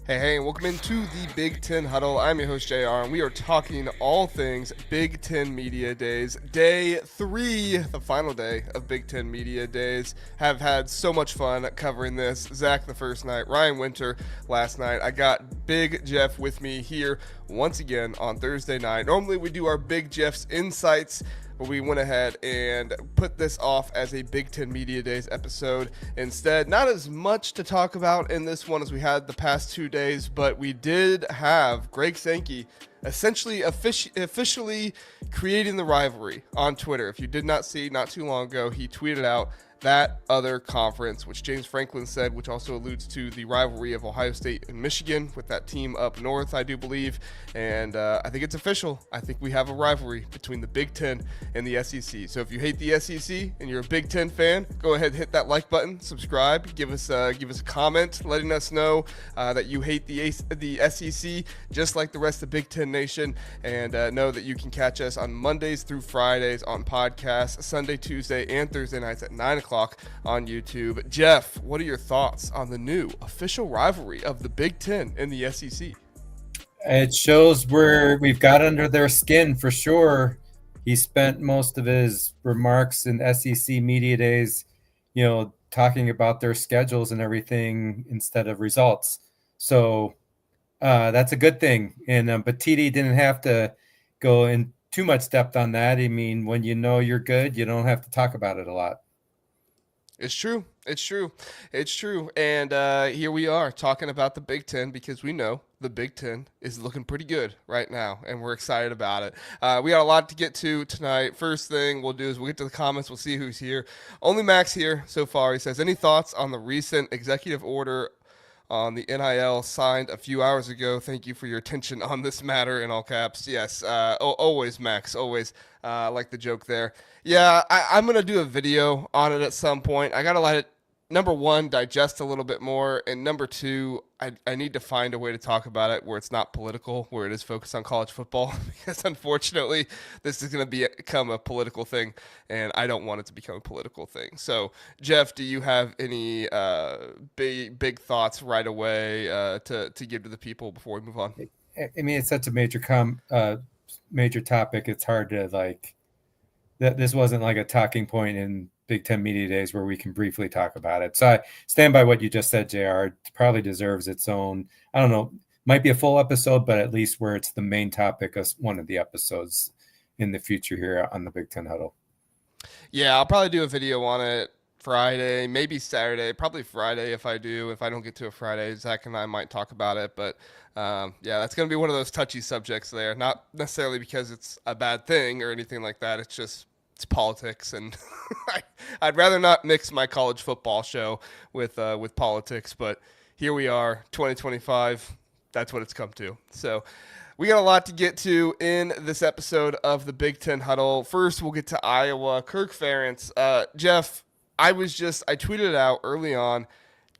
Hey, and welcome into the Big Ten Huddle. I'm your host, JR, and we are talking all things Big Ten Media Days. Day 3, the final day of Big Ten Media Days. Have had so much fun covering this. Zach the first night, Ryan Winter last night. I got Big Jeff with me here once again on Thursday night. Normally we do our Big Jeff's Insights, but we went ahead and put this off as a Big Ten Media Days episode instead. Not as much to talk about in this one as we had the past 2 days, but we did have Greg Sankey essentially officially creating the rivalry on Twitter. If you did not see, not too long ago, he tweeted out that other conference, which James Franklin said, which also alludes to the rivalry of Ohio State and Michigan with that team up north, I do believe. And I think it's official. I think we have a rivalry between the Big Ten and the SEC. So if you hate the SEC and you're a Big Ten fan, go ahead and hit that like button, subscribe, give us a comment, letting us know that you hate the SEC just like the rest of Big Ten Nation, and know that you can catch us on Mondays through Fridays on podcasts, Sunday, Tuesday, and Thursday nights at 9 o'clock on YouTube. Jeff, what are your thoughts on the new official rivalry of the Big Ten and the SEC? It shows where we've got under their skin for sure. He spent most of his remarks in SEC media days, talking about their schedules and everything instead of results. So that's a good thing. And but TD didn't have to go in too much depth on that. I mean, when you know you're good, you don't have to talk about it a lot. It's true. And here we are talking about the Big Ten because we know the Big Ten is looking pretty good right now, and we're excited about it. We got a lot to get to tonight. First thing we'll do is we'll get to the comments. We'll see who's here. Only Max here so far. He says, any thoughts on the recent executive order on the NIL signed a few hours ago? Thank you for your attention on this matter, in all caps. Yes, always, Max, always. Like the joke there. Yeah, I'm going to do a video on it at some point. I got to let it, number one, digest a little bit more, and number two, I need to find a way to talk about it where it's not political, where it is focused on college football, because unfortunately, this is going to become a political thing, and I don't want it to become a political thing. So, Jeff, do you have any big thoughts right away to give to the people before we move on? I mean, it's such a major topic. It's hard to this wasn't like a talking point in Big Ten Media Days where we can briefly talk about it. So I stand by what you just said, JR. It probably deserves its own, I don't know, might be a full episode, but at least where it's the main topic of one of the episodes in the future here on the Big Ten Huddle. Yeah, I'll probably do a video on it Friday, maybe Saturday, probably Friday if I do. If I don't get to a Friday, Zach and I might talk about it. But yeah, that's going to be one of those touchy subjects there. Not necessarily because it's a bad thing or anything like that. It's politics, and I'd rather not mix my college football show with politics. But here we are, 2025. That's what it's come to. So we got a lot to get to in this episode of the Big Ten Huddle. First, we'll get to Iowa. Kirk Ferentz. Jeff, I tweeted it out early on.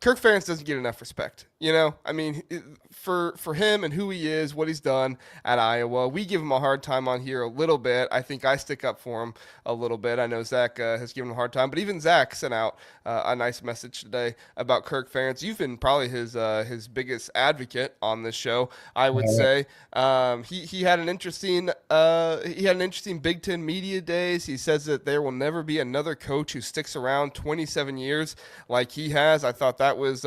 Kirk Ferentz doesn't get enough respect. I mean, for him and who he is, what he's done at Iowa, we give him a hard time on here a little bit. I think I stick up for him a little bit. I know Zach has given him a hard time, but even Zach sent out a nice message today about Kirk Ferentz. You've been probably his biggest advocate on this show, I would say. He had an interesting Big Ten Media Days. He says that there will never be another coach who sticks around 27 years like he has. I thought that was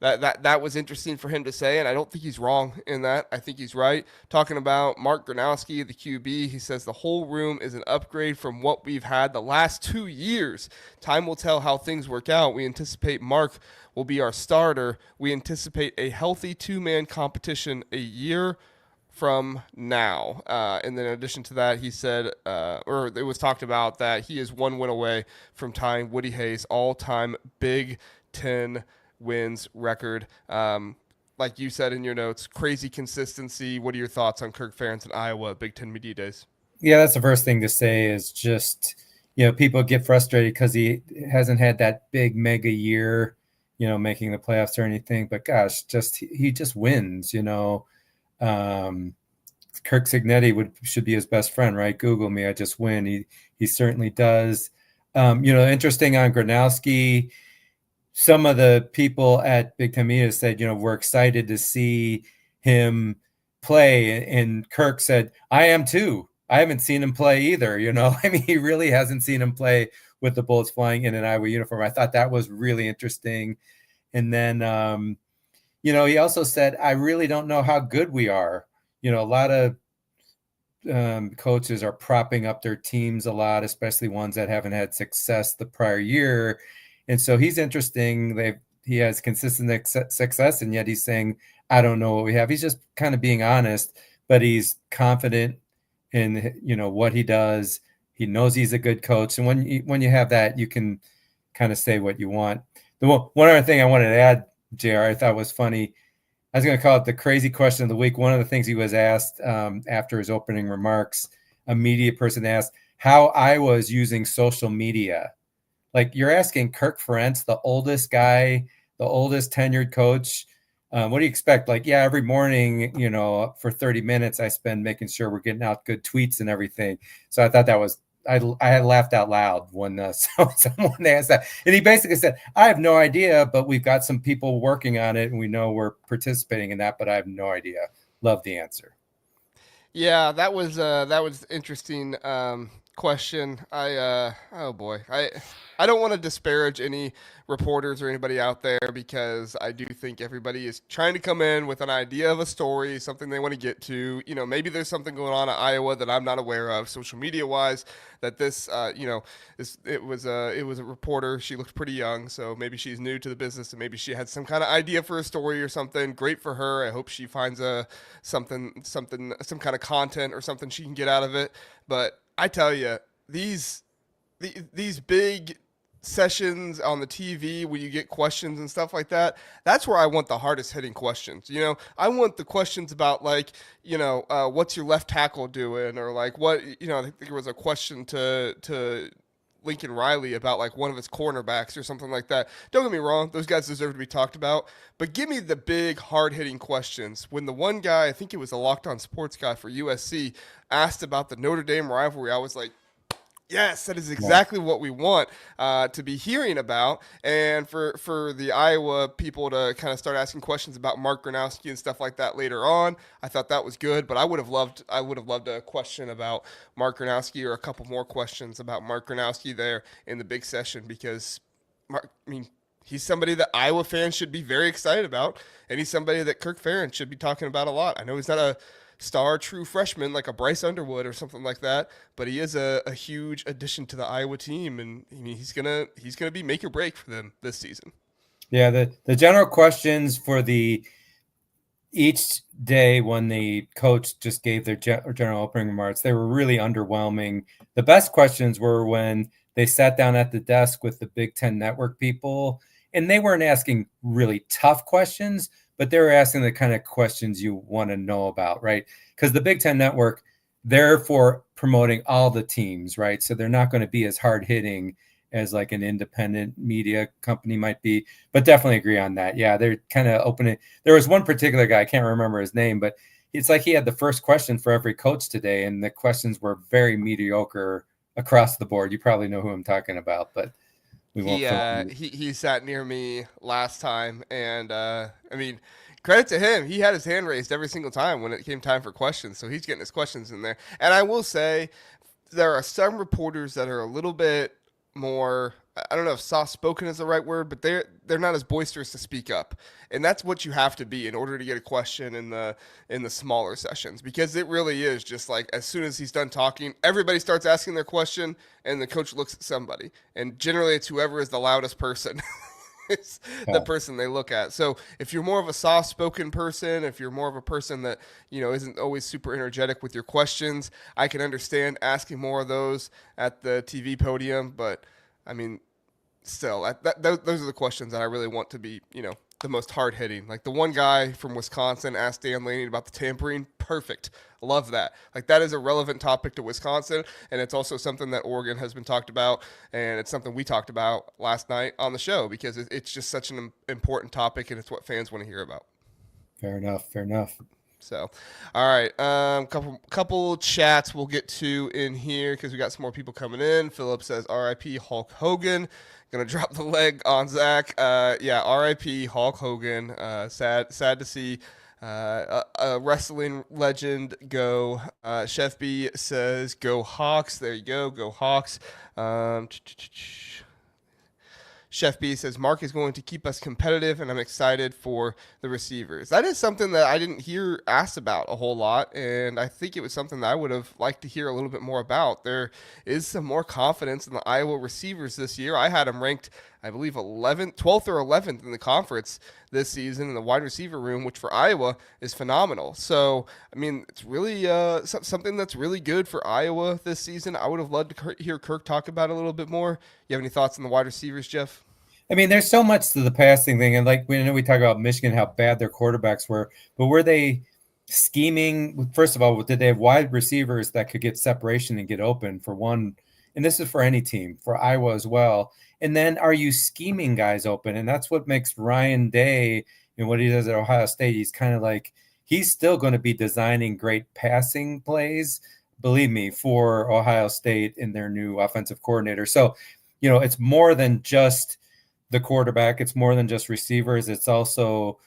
that was interesting for him to say, and I don't think he's wrong in that. I think he's right. Talking about Mark Gronowski, the QB, he says the whole room is an upgrade from what we've had the last 2 years. Time will tell how things work out. We anticipate Mark will be our starter. We anticipate a healthy two-man competition a year from now. And then in addition to that, he said, or it was talked about that he is 1 win away from tying Woody Hayes' all-time Big Ten wins record. Like you said in your notes, crazy consistency. What are your thoughts on Kirk Ferentz in Iowa Big Ten Media Days? Yeah, that's the first thing to say is just, people get frustrated because he hasn't had that big mega year, making the playoffs or anything. But gosh, he just wins, Kirk Cignetti should be his best friend, right? Google me, I just win. He certainly does. Interesting on Gronowski. some of the people at Big Ten Media said, we're excited to see him play. And Kirk said, I am too. I haven't seen him play either. I mean, he really hasn't seen him play with the Bullets flying in an Iowa uniform. I thought that was really interesting. And then, he also said, I really don't know how good we are. A lot of coaches are propping up their teams a lot, especially ones that haven't had success the prior year. And so he's interesting. He has consistent success, and yet he's saying, I don't know what we have. He's just kind of being honest, but he's confident in what he does. He knows he's a good coach. And when you have that, you can kind of say what you want. The one other thing I wanted to add, JR, I thought was funny. I was going to call it the crazy question of the week. One of the things he was asked after his opening remarks, a media person asked how I was using social media. Like, you're asking Kirk Ferentz, the oldest guy, the oldest tenured coach. What do you expect? Like, yeah, every morning, for 30 minutes, I spend making sure we're getting out good tweets and everything. So I thought that was, I had laughed out loud when someone asked that. And he basically said, I have no idea, but we've got some people working on it and we know we're participating in that, but I have no idea. Love the answer. Yeah, that was interesting question. Oh boy, I don't want to disparage any reporters or anybody out there, because I do think everybody is trying to come in with an idea of a story, something they want to get to. Maybe there's something going on at Iowa that I'm not aware of, social media wise. That this, it was a reporter. She looked pretty young, so maybe she's new to the business, and maybe she had some kind of idea for a story or something. Great for her. I hope she finds some kind of content or something she can get out of it. But I tell you, these big sessions on the TV where you get questions and stuff like that, that's where I want the hardest hitting questions. I want the questions about, like, what's your left tackle doing, or like what, I think there was a question to Lincoln Riley about like one of his cornerbacks or something like that. Don't get me wrong, those guys deserve to be talked about, but give me the big hard hitting questions. When the one guy, I think it was a Locked On Sports guy for USC, asked about the Notre Dame rivalry, I was like, yes, that is exactly what we want to be hearing about. And for the Iowa people to kind of start asking questions about Mark Gronowski and stuff like that later on, I thought that was good. But I would have loved a question about Mark Gronowski, or a couple more questions about Mark Gronowski there in the big session, because he's somebody that Iowa fans should be very excited about, and he's somebody that Kirk Ferentz should be talking about a lot. I know he's not a star true freshman like a Bryce Underwood or something like that, but he is a huge addition to the Iowa team, and he's gonna be make or break for them this season. Yeah, the general questions for each day when the coach just gave their general opening remarks, they were really underwhelming. The best questions were when they sat down at the desk with the Big Ten Network people, and they weren't asking really tough questions, but they were asking the kind of questions you want to know about, right? Because the Big Ten Network, they're for promoting all the teams, right? So they're not going to be as hard hitting as like an independent media company might be, but definitely agree on that. Yeah, they're kind of opening. There was one particular guy, I can't remember his name, but it's like he had the first question for every coach today, and the questions were very mediocre across the board. You probably know who I'm talking about, but we won't. He sat near me last time, and credit to him, he had his hand raised every single time when it came time for questions, so he's getting his questions in there. And I will say, there are some reporters that are a little bit more, I don't know if soft spoken is the right word, but they're not as boisterous to speak up, and that's what you have to be in order to get a question in the smaller sessions, because it really is just like, as soon as he's done talking, everybody starts asking their question, and the coach looks at somebody, and generally it's whoever is the loudest person. It's the person they look at. So if you're more of a soft-spoken person, if you're more of a person that isn't always super energetic with your questions, I can understand asking more of those at the TV podium. But still, those are the questions that I really want to be, the most hard-hitting. Like the one guy from Wisconsin asked Dan Lanning about the tampering. Perfect. Love that. Like, that is a relevant topic to Wisconsin, and it's also something that Oregon has been talked about, and it's something we talked about last night on the show, because it's just such an important topic, and it's what fans want to hear about. Fair enough. So, all right, couple chats we'll get to in here because we got some more people coming in. Philip says, "R.I.P. Hulk Hogan." Gonna drop the leg on Zach. Yeah, R.I.P. Hulk Hogan. Sad to see a wrestling legend go. Chef B says, "Go Hawks." There you go Hawks. Chef B says, Mark is going to keep us competitive, and I'm excited for the receivers. That is something that I didn't hear asked about a whole lot, and I think it was something that I would have liked to hear a little bit more about. There is some more confidence in the Iowa receivers this year. I had them ranked, I believe, 12th or 11th in the conference this season in the wide receiver room, which for Iowa is phenomenal. So, I mean, it's really something that's really good for Iowa this season. I would have loved to hear Kirk talk about it a little bit more. You have any thoughts on the wide receivers, Jeff? I mean, there's so much to the passing thing. And like we know, we talk about Michigan, how bad their quarterbacks were, but were they scheming? First of all, did they have wide receivers that could get separation and get open for one? And this is for any team, for Iowa as well. And then are you scheming guys open? And that's what makes Ryan Day and what he does at Ohio State. He's kind of like, he's still going to be designing great passing plays, believe me, for Ohio State and their new offensive coordinator. So, you know, it's more than just the quarterback. It's more than just receivers. It's also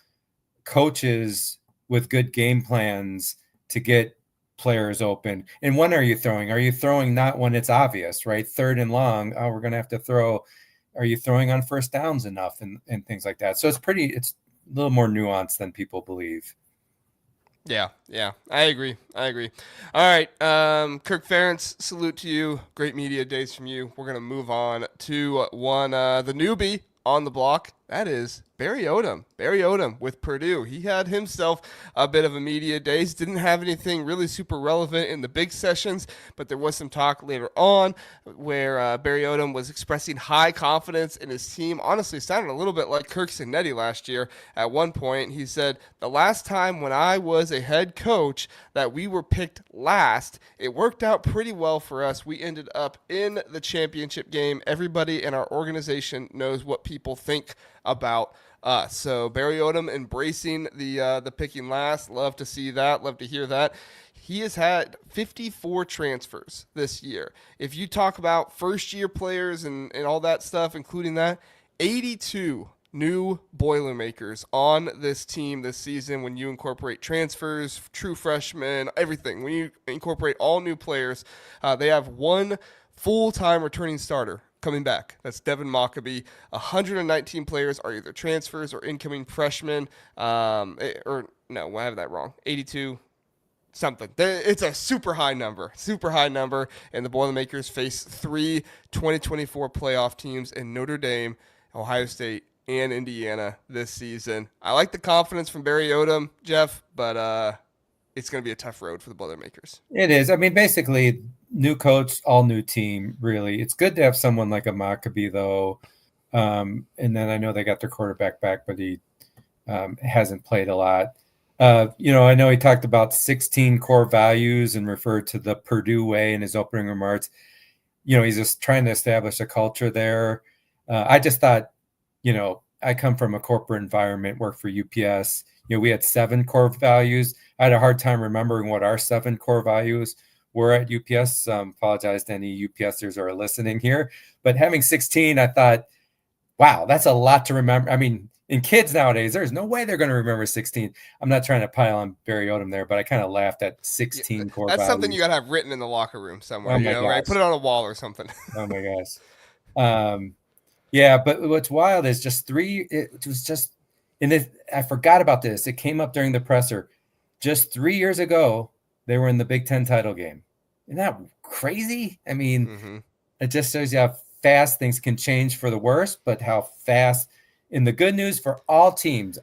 coaches with good game plans to get players open. And when are you throwing? Are you throwing not when it's obvious, right? Third and long, oh, we're going to have to throw. Are you throwing on first downs enough and things like that? So it's a little more nuanced than people believe. Yeah, I agree. All right, Kirk Ferentz, salute to you. Great media days from you. We're going to move on to the newbie on the block. That is Barry Odom. Barry Odom with Purdue. He had himself a bit of a media days. Didn't have anything really super relevant in the big sessions, but there was some talk later on where Barry Odom was expressing high confidence in his team. Honestly, sounded a little bit like Kirk Cinetti last year. At one point, he said, "The last time when I was a head coach that we were picked last, it worked out pretty well for us. We ended up in the championship game. Everybody in our organization knows what people think about us." So Barry Odom embracing the picking last. Love to see that. Love to hear that. He has had 54 transfers this year. If you talk about first-year players and all that stuff, including that, 82 new Boilermakers on this team this season when you incorporate transfers, true freshmen, everything. When you incorporate all new players, they have one full-time returning starter coming back. That's Devin Mockabee. 119 players are either transfers or incoming freshmen. Or no, I have that wrong. 82 something. It's a super high number. And the Boilermakers face 3 2024 playoff teams in Notre Dame, Ohio State, and Indiana this season. I like the confidence from Barry Odom, Jeff, but it's going to be a tough road for the Boilermakers. It is. I mean, basically, new coach, all new team, really. It's good to have someone like a Mockabee, though. And then I know they got their quarterback back, but he hasn't played a lot. I know he talked about 16 core values and referred to the Purdue way in his opening remarks. He's just trying to establish a culture there. I just thought, I come from a corporate environment, work for UPS. We had 7 core values. I had a hard time remembering what our 7 core values were at UPS. Apologize to any UPSers who are listening here. But having 16, I thought, wow, that's a lot to remember. I mean, in kids nowadays, there's no way they're going to remember 16. I'm not trying to pile on Barry Odom there, but I kind of laughed at 16 core That's values. something you got to have written in the locker room somewhere, right? Put it on a wall or something. Oh, my gosh. Yeah, but what's wild is just 3 – it was just – and I forgot about this. It came up during the presser. Just 3 years ago, they were in the Big Ten title game. Isn't that crazy? I mean, It just shows you how fast things can change for the worse, but how fast – in the good news for all teams,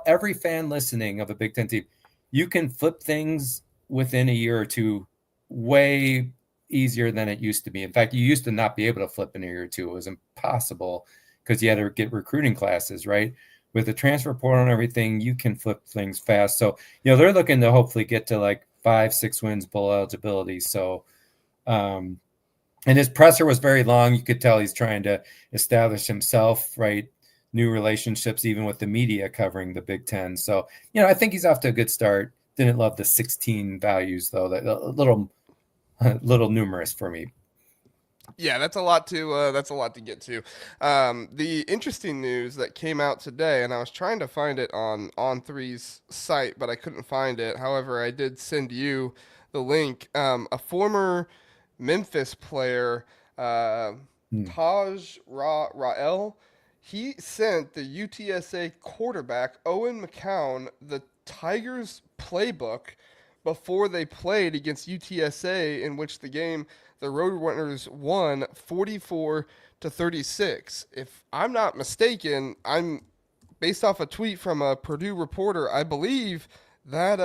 every fan listening of a Big Ten team, you can flip things within a year or two way easier than it used to be. In fact, you used to not be able to flip in a year or two. It was impossible because you had to get recruiting classes, right? With the transfer portal and everything, you can flip things fast. So, they're looking to hopefully get to like 5-6 wins below eligibility. So, and his presser was very long. You could tell he's trying to establish himself, right? New relationships, even with the media covering the Big Ten. So, I think he's off to a good start. Didn't love the 16 values though. That a little numerous for me. Yeah, that's a lot to get to. The interesting news that came out today, and I was trying to find it on Three's site, but I couldn't find it. However, I did send you the link. A former Memphis player, Taj Rael, he sent the UTSA quarterback Owen McCown the Tigers playbook before they played against UTSA, in which the Roadrunners won 44-36. If I'm not mistaken, I'm based off a tweet from a Purdue reporter. I believe that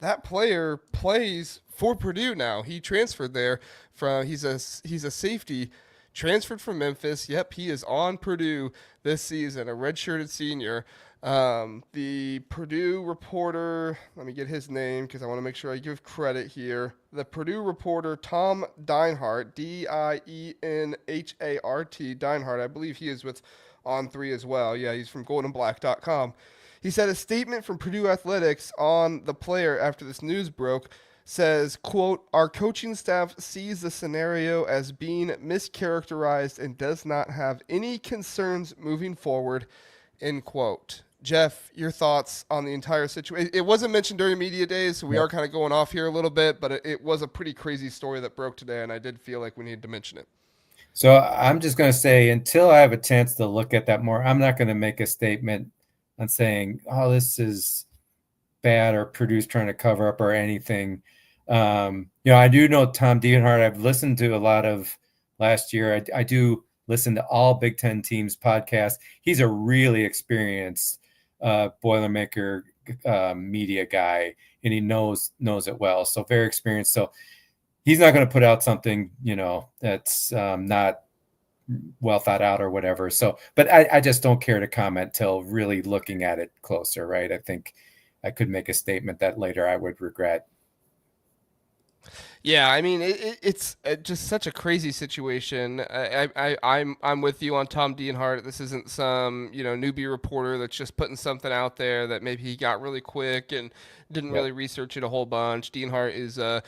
that player plays for Purdue now. He transferred there from he's a safety, transferred from Memphis. Yep, he is on Purdue this season, a redshirted senior. The Purdue reporter, let me get his name because I want to make sure I give credit here. The Purdue reporter, Tom Deinhart, Dienhart, Deinhart, I believe he is with On3 as well. Yeah, he's from goldenblack.com. He said a statement from Purdue Athletics on the player after this news broke says, quote, "Our coaching staff sees the scenario as being mischaracterized and does not have any concerns moving forward," end quote. Jeff, your thoughts on the entire situation? It wasn't mentioned during media days, so we are kind of going off here a little bit, but it was a pretty crazy story that broke today, and I did feel like we needed to mention it. So I'm just going to say, until I have a chance to look at that more, I'm not going to make a statement on saying, oh, this is bad or Purdue's trying to cover up or anything. I do know Tom Dienhart. I've listened to a lot of last year. I do listen to all Big Ten teams podcasts. He's a really experienced Boilermaker media guy, and he knows it well. So very experienced. So he's not going to put out something, that's not well thought out or whatever. So, but I just don't care to comment till really looking at it closer, right? I think I could make a statement that later I would regret. Yeah, I mean it's just such a crazy situation. I'm with you on Tom Dienhart. This isn't some newbie reporter that's just putting something out there that maybe he got really quick and didn't really research it a whole bunch. Dienhart is a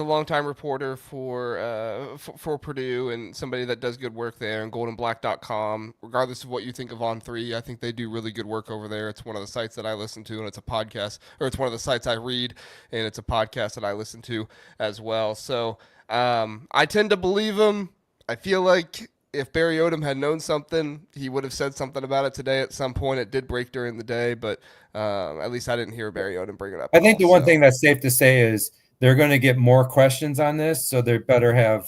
longtime reporter for Purdue and somebody that does good work there. And goldenblack.com, regardless of what you think of On3, I think they do really good work over there. It's one of the sites that I listen to, and it's a podcast, or it's one of the sites I read, and it's a podcast that I listen to as well. So I tend to believe him. I feel like if Barry Odom had known something, he would have said something about it today at some point. It did break during the day, but at least I didn't hear Barry Odom bring it up. I think the one thing that's safe to say is they're going to get more questions on this, so they better have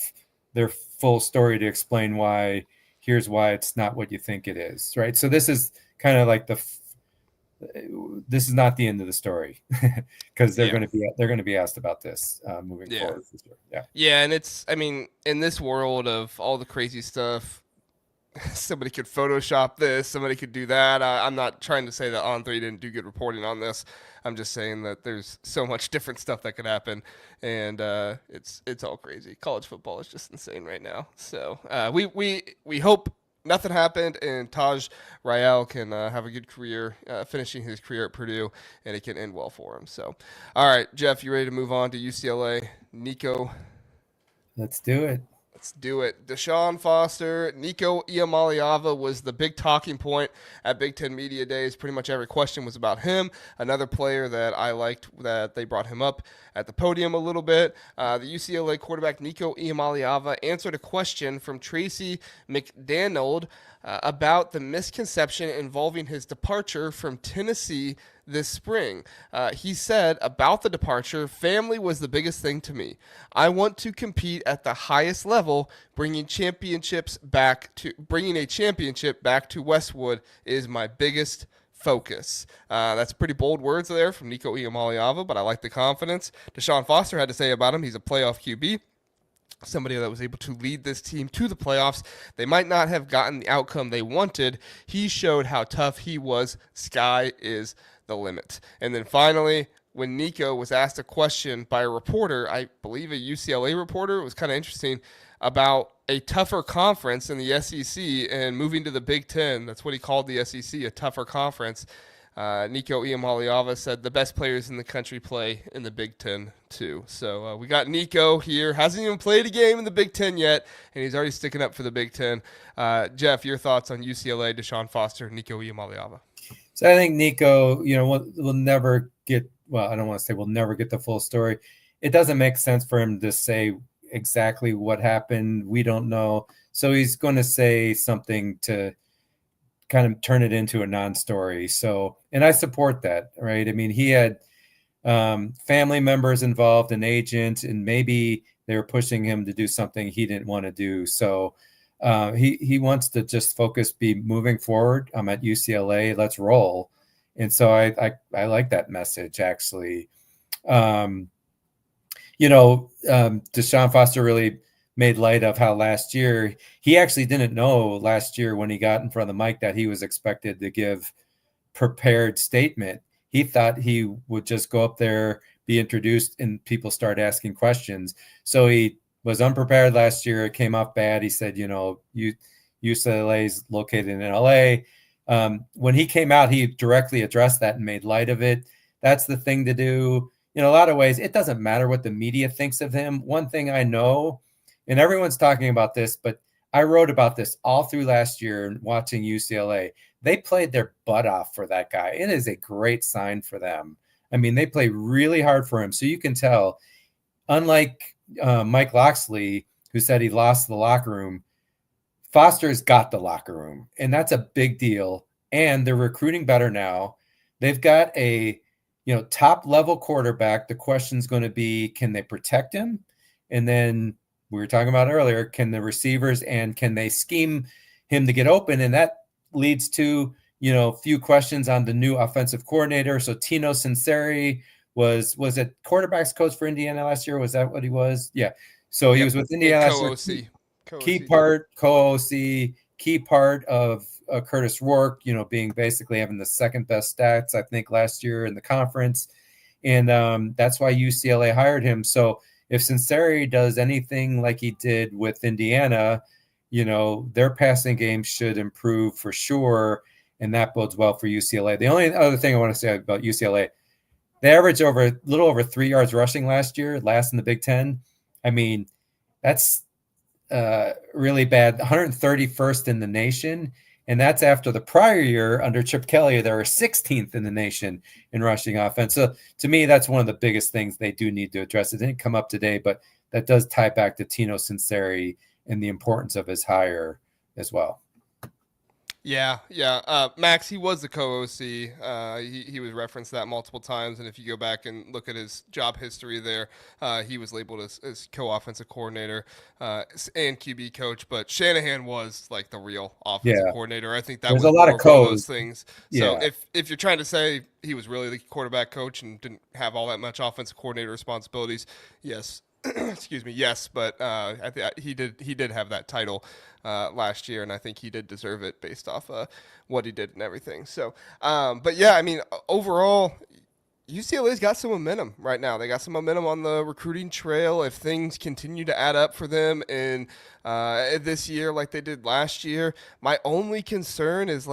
their full story to explain why. Here's why it's not what you think it is, right? So this is kind of like this is not the end of the story because they're going to be asked about this moving forward. Yeah, and it's, I mean, in this world of all the crazy stuff, somebody could Photoshop this, somebody could do that. I'm not trying to say that On3 didn't do good reporting on this. I'm just saying that there's so much different stuff that could happen, and it's all crazy. College football is just insane right now. So we hope nothing happened, and Taj Rael can have a good career, finishing his career at Purdue, and it can end well for him. So, all right, Jeff, you ready to move on to UCLA? Nico? Let's do it. Let's do it. DeShaun Foster, Nico Iamaleava was the big talking point at Big Ten Media Days. Pretty much every question was about him. Another player that I liked that they brought him up at the podium a little bit. The UCLA quarterback Nico Iamaleava answered a question from Tracy McDaniel about the misconception involving his departure from Tennessee this spring. He said about the departure, family was the biggest thing to me. I want to compete at the highest level. Bringing a championship back to Westwood is my biggest focus. That's pretty bold words there from Nico Iamaleava, but I like the confidence. DeShaun Foster had to say about him, he's a playoff QB. Somebody that was able to lead this team to the playoffs. They might not have gotten the outcome they wanted. He showed how tough he was. Sky is the limit. And then finally, when Nico was asked a question by a reporter, I believe a UCLA reporter, it was kind of interesting, about a tougher conference in the SEC and moving to the Big Ten. That's what he called the SEC, a tougher conference. Nico Iamaleava said the best players in the country play in the Big Ten too. So we got Nico here, hasn't even played a game in the Big Ten yet, and he's already sticking up for the Big Ten. Jeff, your thoughts on UCLA, DeShaun Foster, Nico Iamaleava? So I think Nico, will never get, well, I don't want to say we'll never get the full story. It doesn't make sense for him to say exactly what happened. We don't know. So he's going to say something to kind of turn it into a non-story. So, and I support that, right? I mean, he had family members involved, an agent, and maybe they were pushing him to do something he didn't want to do. So he wants to just focus, be moving forward. I'm at UCLA, let's roll. And so I like that message, actually. DeShaun Foster really made light of how last year, he actually didn't know last year when he got in front of the mic that he was expected to give prepared statement. He thought he would just go up there, be introduced, and people start asking questions. So he was unprepared last year. It came off bad. He said, UCLA is located in LA. When he came out, he directly addressed that and made light of it. That's the thing to do. In a lot of ways, it doesn't matter what the media thinks of him. One thing I know, and everyone's talking about this, but I wrote about this all through last year watching UCLA. They played their butt off for that guy. It is a great sign for them. I mean, they play really hard for him. So you can tell, unlike Mike Loxley, who said he lost the locker room, Foster's got the locker room, and that's a big deal. And they're recruiting better now. They've got a top level quarterback. The question's going to be, can they protect him? And then we were talking about earlier, can the receivers and can they scheme him to get open? And that leads to, a few questions on the new offensive coordinator. So Tino Sinceri was it quarterback's coach for Indiana last year? Was that what he was? Yeah. So he was with Indiana last year. Key part, co-OC, key part of Curtis Rourke, being basically having the second best stats, I think, last year in the conference. And that's why UCLA hired him. So if Sinceri does anything like he did with Indiana, their passing game should improve for sure. And that bodes well for UCLA. The only other thing I want to say about UCLA, they averaged over a little over 3 yards rushing last year, last in the Big Ten. I mean, that's really bad, 131st in the nation. And that's after the prior year under Chip Kelly, they were 16th in the nation in rushing offense. So to me, that's one of the biggest things they do need to address. It didn't come up today, but that does tie back to Tino Sinceri and the importance of his hire as well. Yeah. Max, he was the co-OC. He was referenced that multiple times, and if you go back and look at his job history there, he was labeled as co-offensive coordinator and QB coach. But Shanahan was like the real offensive coordinator. I think that was a lot of those things. So if you're trying to say he was really the quarterback coach and didn't have all that much offensive coordinator responsibilities, yes. Excuse me. Yes, but he did have that title last year, and I think he did deserve it based off what he did and everything. So, but yeah, I mean, overall, UCLA's got some momentum right now. They got some momentum on the recruiting trail. If things continue to add up for them in this year like they did last year, my only concern is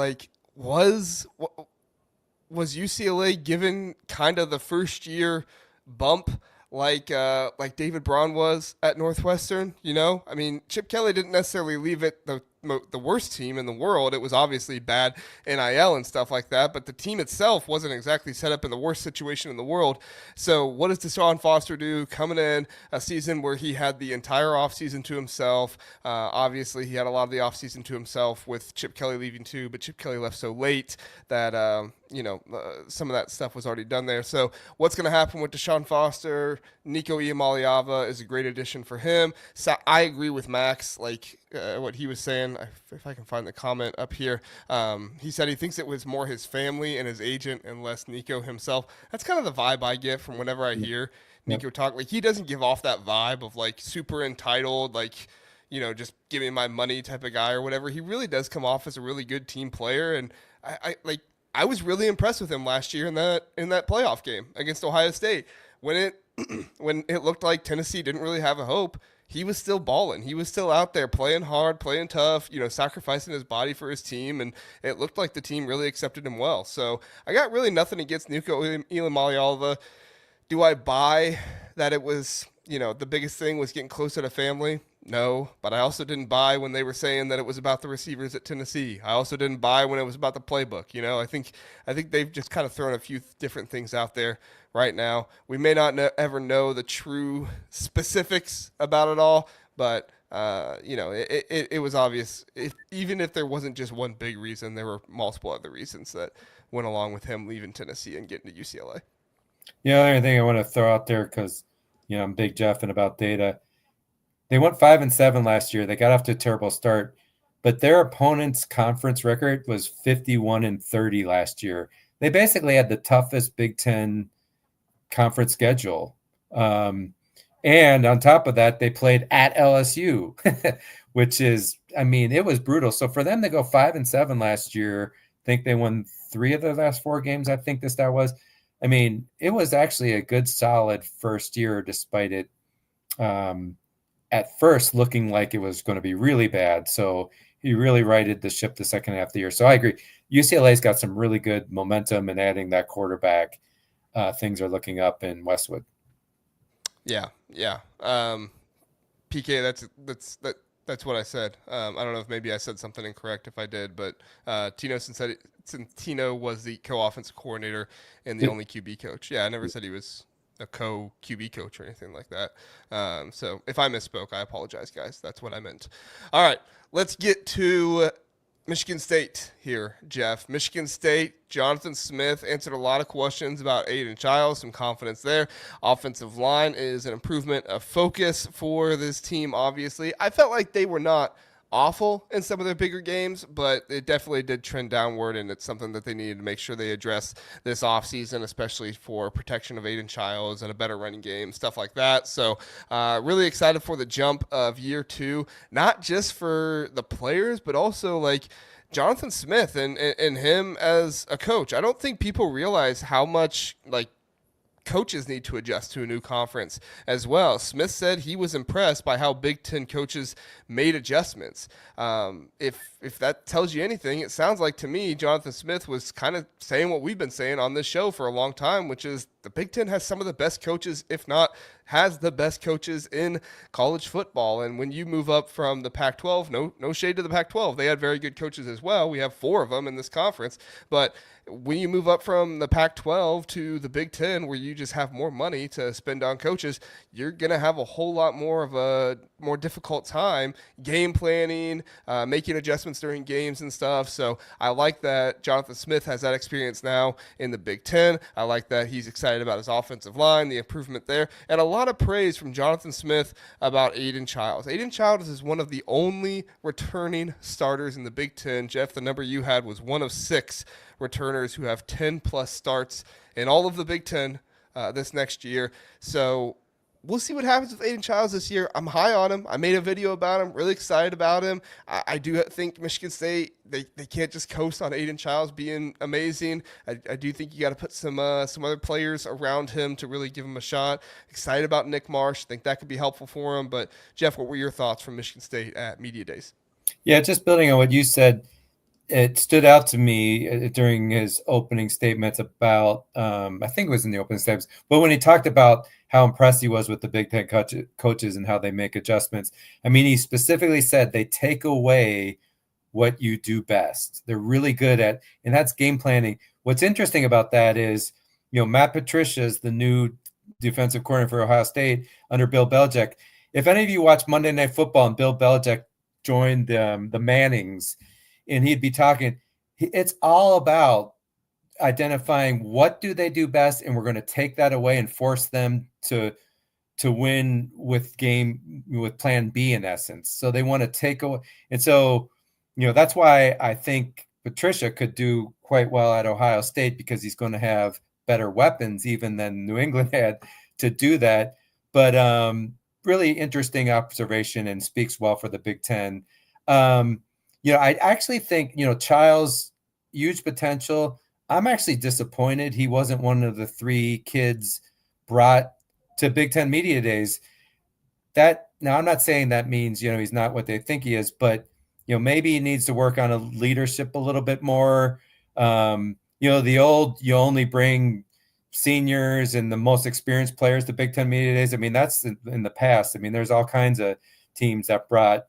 was UCLA given kind of the first year bump like David Braun was at Northwestern, I mean, Chip Kelly didn't necessarily leave it the worst team in the world. It was obviously bad NIL and stuff like that, but the team itself wasn't exactly set up in the worst situation in the world. So what does DeShaun Foster do coming in a season where he had the entire offseason to himself? Obviously, he had a lot of the offseason to himself with Chip Kelly leaving too, but Chip Kelly left so late that some of that stuff was already done there. So what's going to happen with DeShaun Foster? Nico Iamaleava is a great addition for him. So I agree with Max, what he was saying. If I can find the comment up here, he said he thinks it was more his family and his agent and less Nico himself. That's kind of the vibe I get from whenever I hear Nico talk. He doesn't give off that vibe of super entitled, just give me my money type of guy or whatever. He really does come off as a really good team player, and I was really impressed with him last year in that playoff game against Ohio State when it looked like Tennessee didn't really have a hope. he was still balling. He was still out there playing hard, playing tough, sacrificing his body for his team, and it looked like the team really accepted him well. So I got really nothing against Nico Iamaleava. Do I buy that it was, the biggest thing was getting closer to family? No, but I also didn't buy when they were saying that it was about the receivers at Tennessee. I also didn't buy when it was about the playbook. I think they've just kind of thrown a few different things out there right now. We may not ever know the true specifics about it all, but it was obvious. Even if there wasn't just one big reason, there were multiple other reasons that went along with him leaving Tennessee and getting to UCLA. The other thing I want to throw out there, because I'm Big Jeff and about data. They went 5-7 last year. They got off to a terrible start, but their opponent's conference record was 51-30 last year. They basically had the toughest Big Ten conference schedule. And on top of that, they played at LSU, which is, it was brutal. So for them to go 5-7 last year, I think they won 3 of their last 4 games. I think that was. It was actually a good, solid first year, despite it at first looking like it was going to be really bad. So he really righted the ship the second half of the year. So I agree. UCLA's got some really good momentum, and adding that quarterback, things are looking up in Westwood. Yeah. PK, that's what I said. I don't know if maybe I said something incorrect if I did, but Centino was the co-offensive coordinator and the only QB coach. Yeah, I never said he was a co-QB coach or anything like that. So if I misspoke, I apologize, guys. That's what I meant. All right, let's get to Michigan State here, Jeff. Michigan State, Jonathan Smith answered a lot of questions about Aiden Childs, some confidence there. Offensive line is an improvement of focus for this team, obviously. I felt like they were not awful in some of their bigger games, but it definitely did trend downward, and it's something that they needed to make sure they address this offseason, especially for protection of Aiden Childs and a better running game, stuff like that. So really excited for the jump of year 2, not just for the players, but also like Jonathan Smith and him as a coach. I don't think people realize how much like coaches need to adjust to a new conference as well. Smith said he was impressed by how Big Ten coaches made adjustments. If that tells you anything, it sounds like to me Jonathan Smith was kind of saying what we've been saying on this show for a long time, which is the Big Ten has some of the best coaches, if not has the best coaches in college football. And when you move up from the Pac-12, no shade to the Pac-12, they had very good coaches as well. We have 4 of them in this conference, but when you move up from the Pac-12 to the Big Ten, where you just have more money to spend on coaches, you're going to have a whole lot more of a more difficult time game planning, making adjustments during games and stuff. So I like that Jonathan Smith has that experience now in the Big Ten. I like that he's excited about his offensive line, the improvement there, and a lot of praise from Jonathan Smith about Aiden Childs. Aiden Childs is one of the only returning starters in the Big Ten. Jeff, the number you had was one of 6 returners who have 10-plus starts in all of the Big Ten this next year. So we'll see what happens with Aiden Childs this year. I'm high on him. I made a video about him, really excited about him. I do think Michigan State, they can't just coast on Aiden Childs being amazing. I do think you got to put some other players around him to really give him a shot. Excited about Nick Marsh. Think that could be helpful for him. But, Jeff, what were your thoughts from Michigan State at Media Days? Yeah, just building on what you said, it stood out to me during his opening statements about, I think it was in the opening statements, but when he talked about how impressed he was with the Big Ten coaches and how they make adjustments. He specifically said they take away what you do best. They're really good at, and that's game planning. What's interesting about that is, Matt Patricia is the new defensive coordinator for Ohio State under Bill Belichick. If any of you watch Monday Night Football and Bill Belichick joined the Mannings, and he'd be talking, it's all about identifying what do they do best, and we're going to take that away and force them to win with plan B in essence. So they want to take away. And so, that's why I think Patricia could do quite well at Ohio State, because he's going to have better weapons even than New England had to do that. But really interesting observation, and speaks well for the Big Ten. I actually think, Childs, huge potential. I'm actually disappointed he wasn't one of the 3 kids brought to Big Ten Media Days. That now I'm not saying that means, he's not what they think he is, but, maybe he needs to work on a leadership a little bit more. The old, you only bring seniors and the most experienced players to Big Ten Media Days. I mean, that's in the past. I mean, there's all kinds of teams that brought,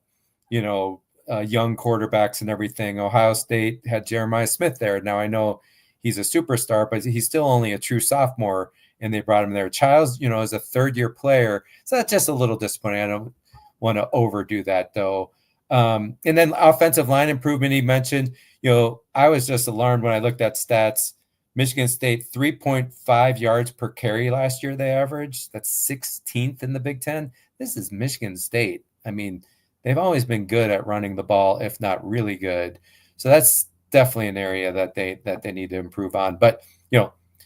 young quarterbacks and everything. Ohio State had Jeremiah Smith there. Now I know he's a superstar, but he's still only a true sophomore, and they brought him there. Childs, is a third-year player, so that's just a little disappointing. I don't want to overdo that, though. And then offensive line improvement he mentioned. I was just alarmed when I looked at stats. Michigan State, 3.5 yards per carry last year they averaged. That's 16th in the Big Ten. This is Michigan State. I mean, they've always been good at running the ball, if not really good. So that's definitely an area that they need to improve on. But,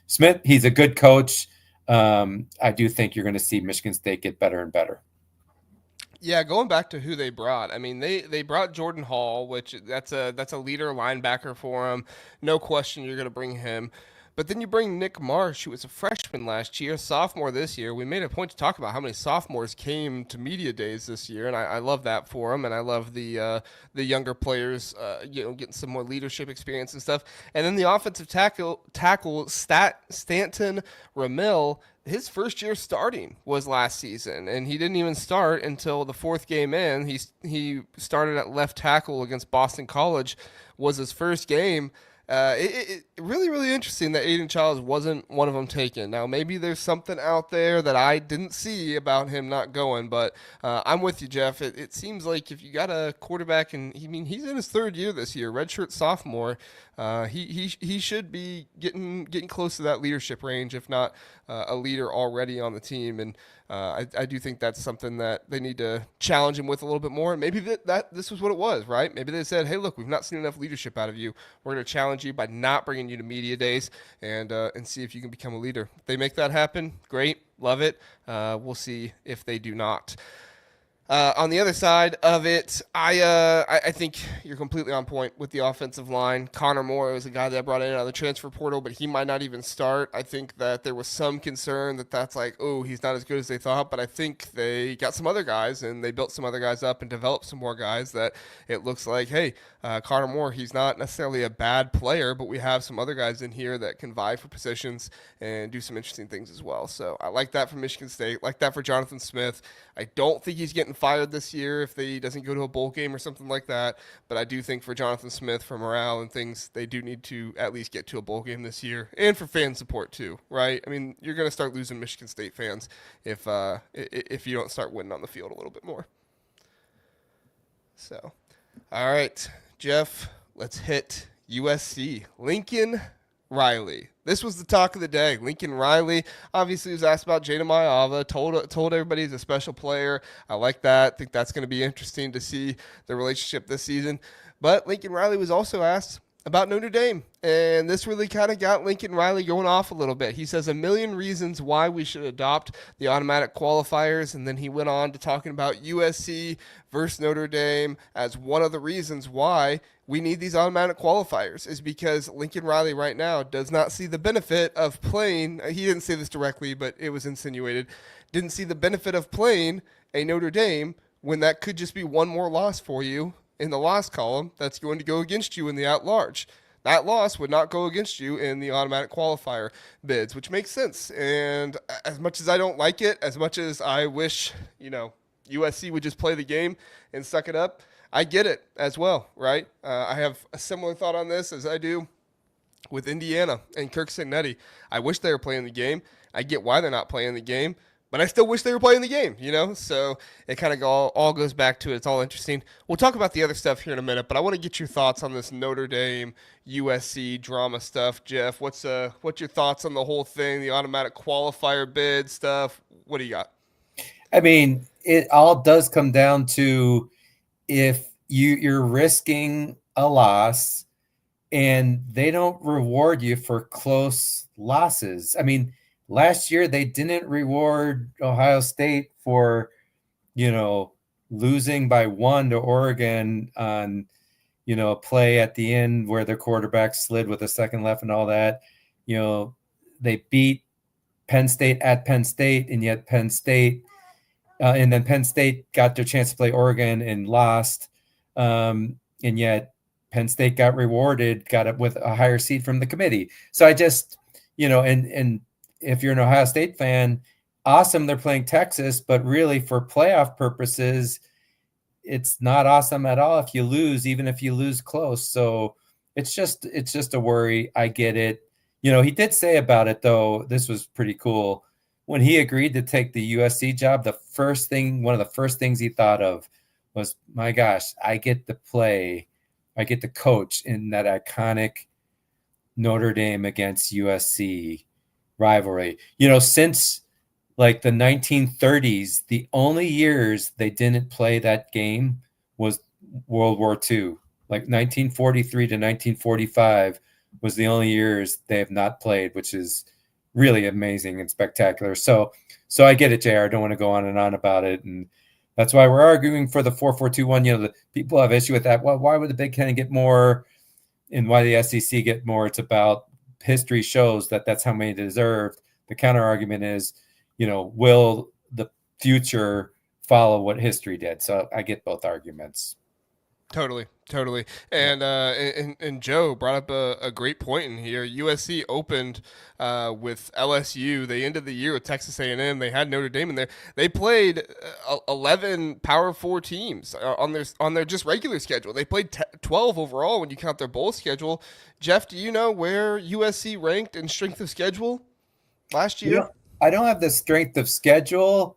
Smith, he's a good coach. I do think you're going to see Michigan State get better and better. Yeah, going back to who they brought. I mean, they brought Jordan Hall, which that's a leader linebacker for him. No question you're going to bring him. But then you bring Nick Marsh, who was a freshman last year, sophomore this year. We made a point to talk about how many sophomores came to media days this year, and I love that for him. And I love the younger players, getting some more leadership experience and stuff. And then the offensive tackle Stanton Ramil. His first year starting was last season, and he didn't even start until the fourth game in. He started at left tackle against Boston College, was his first game. It really, really interesting that Aiden Childs wasn't one of them taken. Now, maybe there's something out there that I didn't see about him not going, but I'm with you, Jeff. It seems like if you got a quarterback, and he's in his third year this year, redshirt sophomore, he should be getting close to that leadership range, if not a leader already on the team. And I do think that's something that they need to challenge him with a little bit more. And maybe that this was what it was, right? Maybe they said, hey, look, we've not seen enough leadership out of you. We're going to challenge you by not bringing you to media days and see if you can become a leader. If they make that happen, great, love it. We'll see if they do not. On the other side of it, I think you're completely on point with the offensive line. Connor Moore was a guy that brought in out of the transfer portal, but he might not even start. I think that there was some concern that's like, oh, he's not as good as they thought, but I think they got some other guys, and they built some other guys up and developed some more guys that it looks like, hey, Connor Moore, he's not necessarily a bad player, but we have some other guys in here that can vie for positions and do some interesting things as well. So I like that for Michigan State, like that for Jonathan Smith. I don't think he's getting fired this year if he doesn't go to a bowl game or something like that. But I do think for Jonathan Smith, for morale and things, they do need to at least get to a bowl game this year, and for fan support too, right? I mean, you're going to start losing Michigan State fans if you don't start winning on the field a little bit more. So, all right, Jeff, let's hit USC. Lincoln Riley. This was the talk of the day. Lincoln Riley obviously was asked about Iamaleava, told everybody he's a special player. I like that. I think that's going to be interesting to see the relationship this season. But Lincoln Riley was also asked about Notre Dame, and this really kind of got Lincoln Riley going off a little bit. He says a million reasons why we should adopt the automatic qualifiers, and then he went on to talking about USC versus Notre Dame as one of the reasons why we need these automatic qualifiers is because Lincoln Riley right now does not see the benefit of playing. He didn't say this directly, but it was insinuated. Didn't see the benefit of playing a Notre Dame when that could just be one more loss for you in the loss column that's going to go against you in the at-large. That loss would not go against you in the automatic qualifier bids, which makes sense. And as much as I don't like it, as much as I wish, USC would just play the game and suck it up, I get it as well, right? I have a similar thought on this as I do with Indiana and Kirk Ferentz. I wish they were playing the game. I get why they're not playing the game, but I still wish they were playing the game, So it kind of all goes back to it. It's all interesting. We'll talk about the other stuff here in a minute, but I want to get your thoughts on this Notre Dame USC drama stuff, Jeff. What's your thoughts on the whole thing, the automatic qualifier bid stuff? What do you got? I mean, it all does come down to if you're risking a loss and they don't reward you for close losses. I mean, last year they didn't reward Ohio State for, losing by 1 to Oregon on, a play at the end where their quarterback slid with a second left and all that. They beat Penn State at Penn State, and yet Penn State and then Penn State got their chance to play Oregon and lost. And yet Penn State got rewarded, got it with a higher seed from the committee. So I just, and if you're an Ohio State fan, awesome, they're playing Texas, but really for playoff purposes, it's not awesome at all if you lose, even if you lose close. So it's just a worry. I get it. He did say about it, though, this was pretty cool. When he agreed to take the USC job, one of the first things he thought of was, my gosh, I get to coach in that iconic Notre Dame against USC rivalry. Since like the 1930s, the only years they didn't play that game was World War II. Like 1943 to 1945 was the only years they have not played, which is really amazing and spectacular. So I get it, JR. I don't want to go on and on about it. And that's why we're arguing for the 4-4-2-1. The people have issue with that. Well, why would the Big Ten get more and why the SEC get more? It's about history shows that that's how many deserved. The counter argument is, will the future follow what history did? So I get both arguments. Totally. And Joe brought up a great point in here. USC opened with LSU. They ended the year with Texas A&M. They had Notre Dame in there. They played 11 Power 4 teams on their just regular schedule. They played 12 overall when you count their bowl schedule. Jeff, do you know where USC ranked in strength of schedule last year? I don't have the strength of schedule.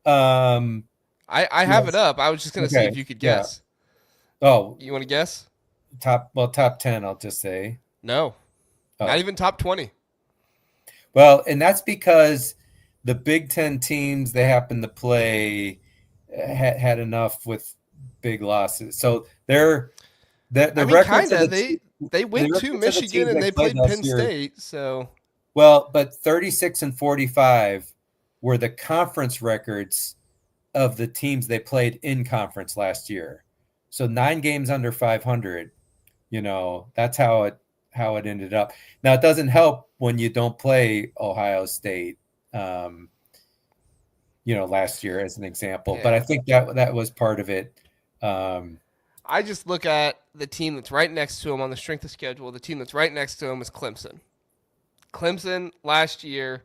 I have it up. I was just going to see if you could guess. Yeah. Oh, you want to guess? Top 10, I'll just say. No, not even top 20. Well, and that's because the Big Ten teams they happen to play had enough with big losses. So the kind of they went to Michigan and they played Penn State. So but 36 and 45 were the conference records of the teams they played in conference last year. So 9 games under 500, that's how it ended up. Now, it doesn't help when you don't play Ohio State, last year as an example. Yeah. But I think that was part of it. I just look at the team that's right next to him on the strength of schedule. The team that's right next to him is Clemson. Clemson last year,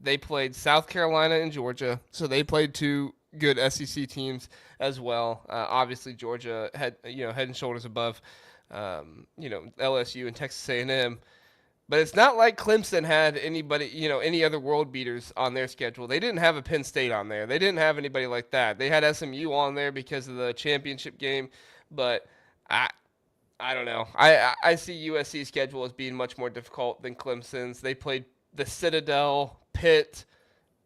they played South Carolina and Georgia. So they played 2 good SEC teams as well. Obviously, Georgia head and shoulders above, LSU and Texas A&M. But it's not like Clemson had anybody, any other world beaters on their schedule. They didn't have a Penn State on there. They didn't have anybody like that. They had SMU on there because of the championship game. But I don't know. I see USC's schedule as being much more difficult than Clemson's. They played the Citadel, Pitt,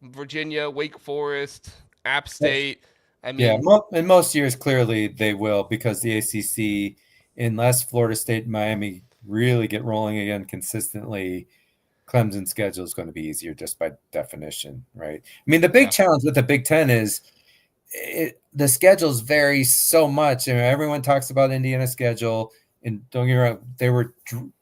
Virginia, Wake Forest, App State. In most years, clearly they will, because the ACC, unless Florida State and Miami really get rolling again consistently, Clemson's schedule is going to be easier just by definition, right? I mean, the big challenge with the Big Ten is the schedules vary so much. Everyone talks about Indiana's schedule, and don't get me wrong, they were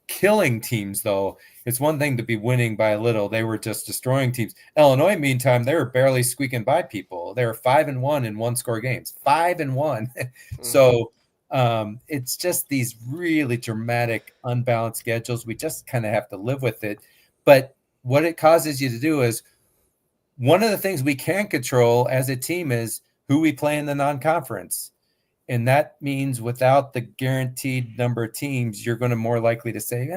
killing teams, though. It's one thing to be winning by a little. They were just destroying teams. Illinois, meantime, they were barely squeaking by people. They were 5-1 in one-score games. 5-1. So it's just these really dramatic, unbalanced schedules. We just kind of have to live with it. But what it causes you to do is, one of the things we can control as a team is who we play in the non-conference. And that means without the guaranteed number of teams, you're going to more likely to say,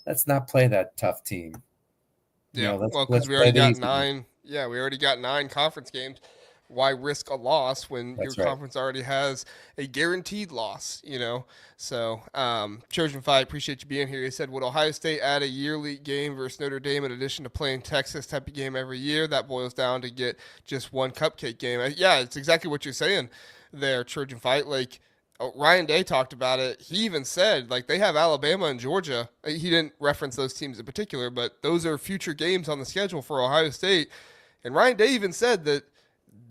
let's not play that tough team. Yeah, because we already got 9. Yeah, we already got 9 conference games. Why risk a loss when your conference already has a guaranteed loss, So, Trojan Fight, appreciate you being here. He said, would Ohio State add a yearly game versus Notre Dame in addition to playing Texas type of game every year? That boils down to get just one cupcake game. Yeah, it's exactly what you're saying there, Trojan Fight. Like, Ryan Day talked about it. He even said, they have Alabama and Georgia. He didn't reference those teams in particular, but those are future games on the schedule for Ohio State. And Ryan Day even said that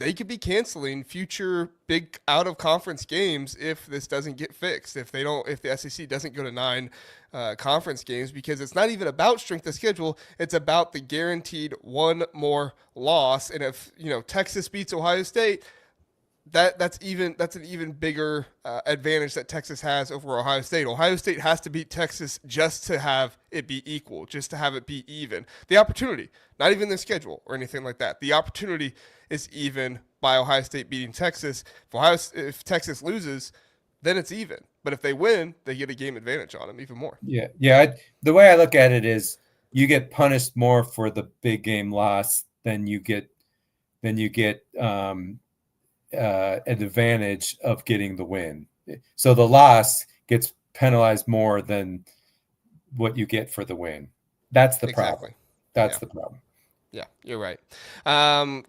they could be canceling future big out of conference games if this doesn't get fixed. If the SEC doesn't go to 9 conference games, because it's not even about strength of schedule. It's about the guaranteed one more loss. And if, Texas beats Ohio State, that's an even bigger advantage that Texas has over Ohio State. Ohio State has to beat Texas just to have it be equal, just to have it be even. The opportunity, not even the schedule or anything like that. The opportunity is even by Ohio State beating Texas. If Texas loses, then it's even. But if they win, they get a game advantage on them even more. Yeah. The way I look at it is you get punished more for the big game loss than you get an advantage of getting the win. So the loss gets penalized more than what you get for the win. That's the problem. That's the problem. Yeah, you're right.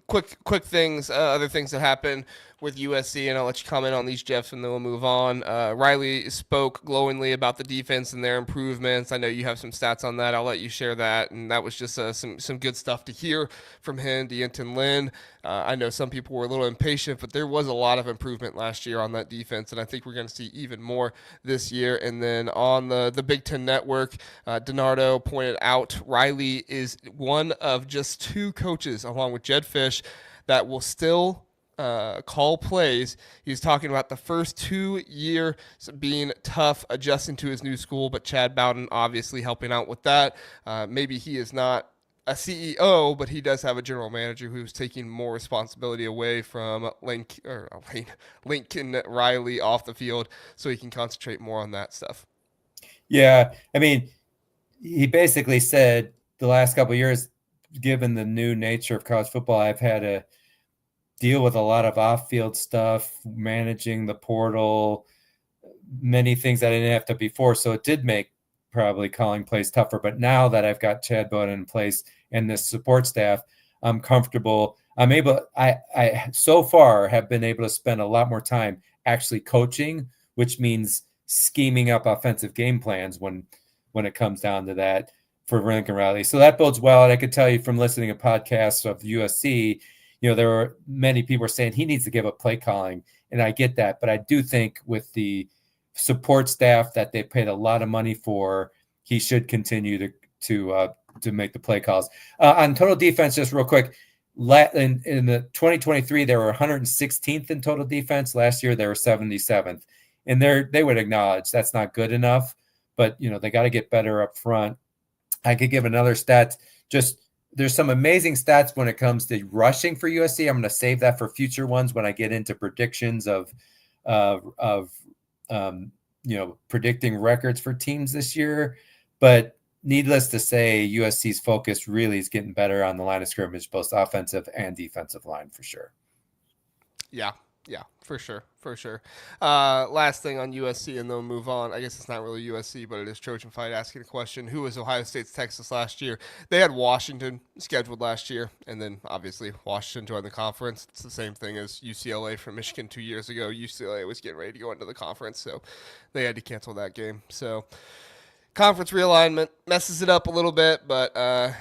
Quick things, other things that happen with USC, and I'll let you comment on these, Jeff, and then we'll move on. Riley spoke glowingly about the defense and their improvements. I know you have some stats on that. I'll let you share that, and that was just some good stuff to hear from him, D'Anton Lynn. I know some people were a little impatient, but there was a lot of improvement last year on that defense, and I think we're going to see even more this year. And then on the Big Ten Network, DiNardo pointed out Riley is one of just 2 coaches, along with Jed Fish, that will still call plays. He's talking about the first 2 years being tough adjusting to his new school, but Chad Bowden obviously helping out with that. Maybe he is not a CEO, but he does have a general manager who's taking more responsibility away from Lincoln Riley off the field, so he can concentrate more on that stuff. Yeah, I mean, he basically said the last couple of years, given the new nature of college football, I've had to deal with a lot of off-field stuff, managing the portal, many things I didn't have to before. So it did make probably calling plays tougher. But now that I've got Chad Bowden in place and the support staff, I'm comfortable. I so far have been able to spend a lot more time actually coaching, which means scheming up offensive game plans when it comes down to that for Lincoln Riley. So that bodes well. And I could tell you from listening to podcasts of USC, there were many people saying he needs to give up play calling. And I get that. But I do think with the support staff that they paid a lot of money for, he should continue to make the play calls. On total defense, just real quick, in the 2023, they were 116th in total defense. Last year, they were 77th. And they would acknowledge that's not good enough, but they got to get better up front. I could give another stat. There's some amazing stats when it comes to rushing for USC. I'm going to save that for future ones when I get into predictions of predicting records for teams this year. But needless to say, USC's focus really is getting better on the line of scrimmage, both offensive and defensive line, for sure. Yeah, for sure. Last thing on USC, and then we'll move on. I guess it's not really USC, but it is Trojan Fight asking a question. Who was Ohio State's Texas last year? They had Washington scheduled last year, and then obviously Washington joined the conference. It's the same thing as UCLA from Michigan 2 years ago. UCLA was getting ready to go into the conference, so they had to cancel that game. So conference realignment messes it up a little bit, but I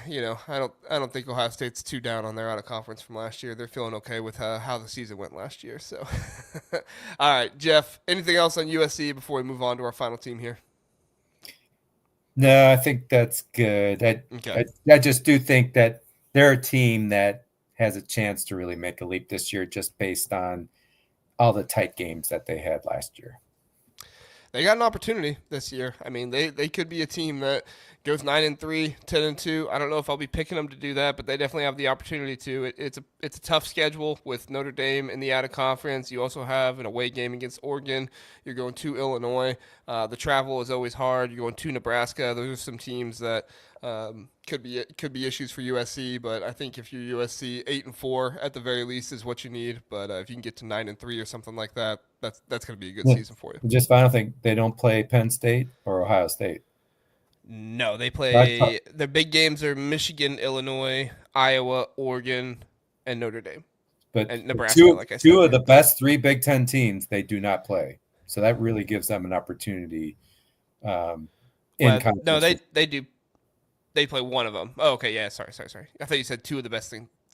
don't think Ohio State's too down on their out of conference from last year. They're feeling okay with how the season went last year. So, all right, Jeff. Anything else on USC before we move on to our final team here? No, I think that's good. I just do think that they're a team that has a chance to really make a leap this year, just based on all the tight games that they had last year. They got an opportunity this year. I mean, they could be a team that goes 9-3, 10-2. I don't know if I'll be picking them to do that, but they definitely have the opportunity to. It's a tough schedule with Notre Dame in the out of conference. You also have an away game against Oregon. You're going to Illinois. The travel is always hard. You're going to Nebraska. Those are some teams that could be issues for USC. But I think if you're USC, 8-4 at the very least is what you need. But if you can get to 9-3 or something like that, that's going to be a good season for you. Just final thing, they don't play Penn State or Ohio State. No, they play. Their big games are Michigan, Illinois, Iowa, Oregon, and Notre Dame. And Nebraska, like I said. Two of the best 3 Big Ten teams they do not play. So that really gives them an opportunity. No, they do. They play one of them. Oh, okay, yeah, sorry. I thought you said 2 of the best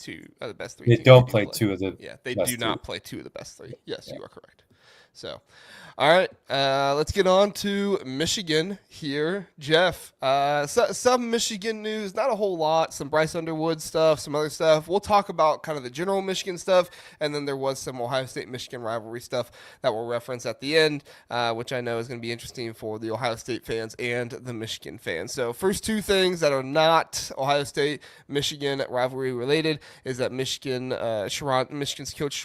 the best 3 They teams. don't Do play two of the Yeah, they do best not three. play 2 of the best 3. Yes, Yeah. you are correct. So, all right, let's get on to Michigan here. Jeff, some Michigan news, not a whole lot, some Bryce Underwood stuff, some other stuff. We'll talk about kind of the general Michigan stuff, and then there was some Ohio State-Michigan rivalry stuff that we'll reference at the end, which I know is going to be interesting for the Ohio State fans and the Michigan fans. So first 2 things that are not Ohio State-Michigan rivalry related is that Michigan's coach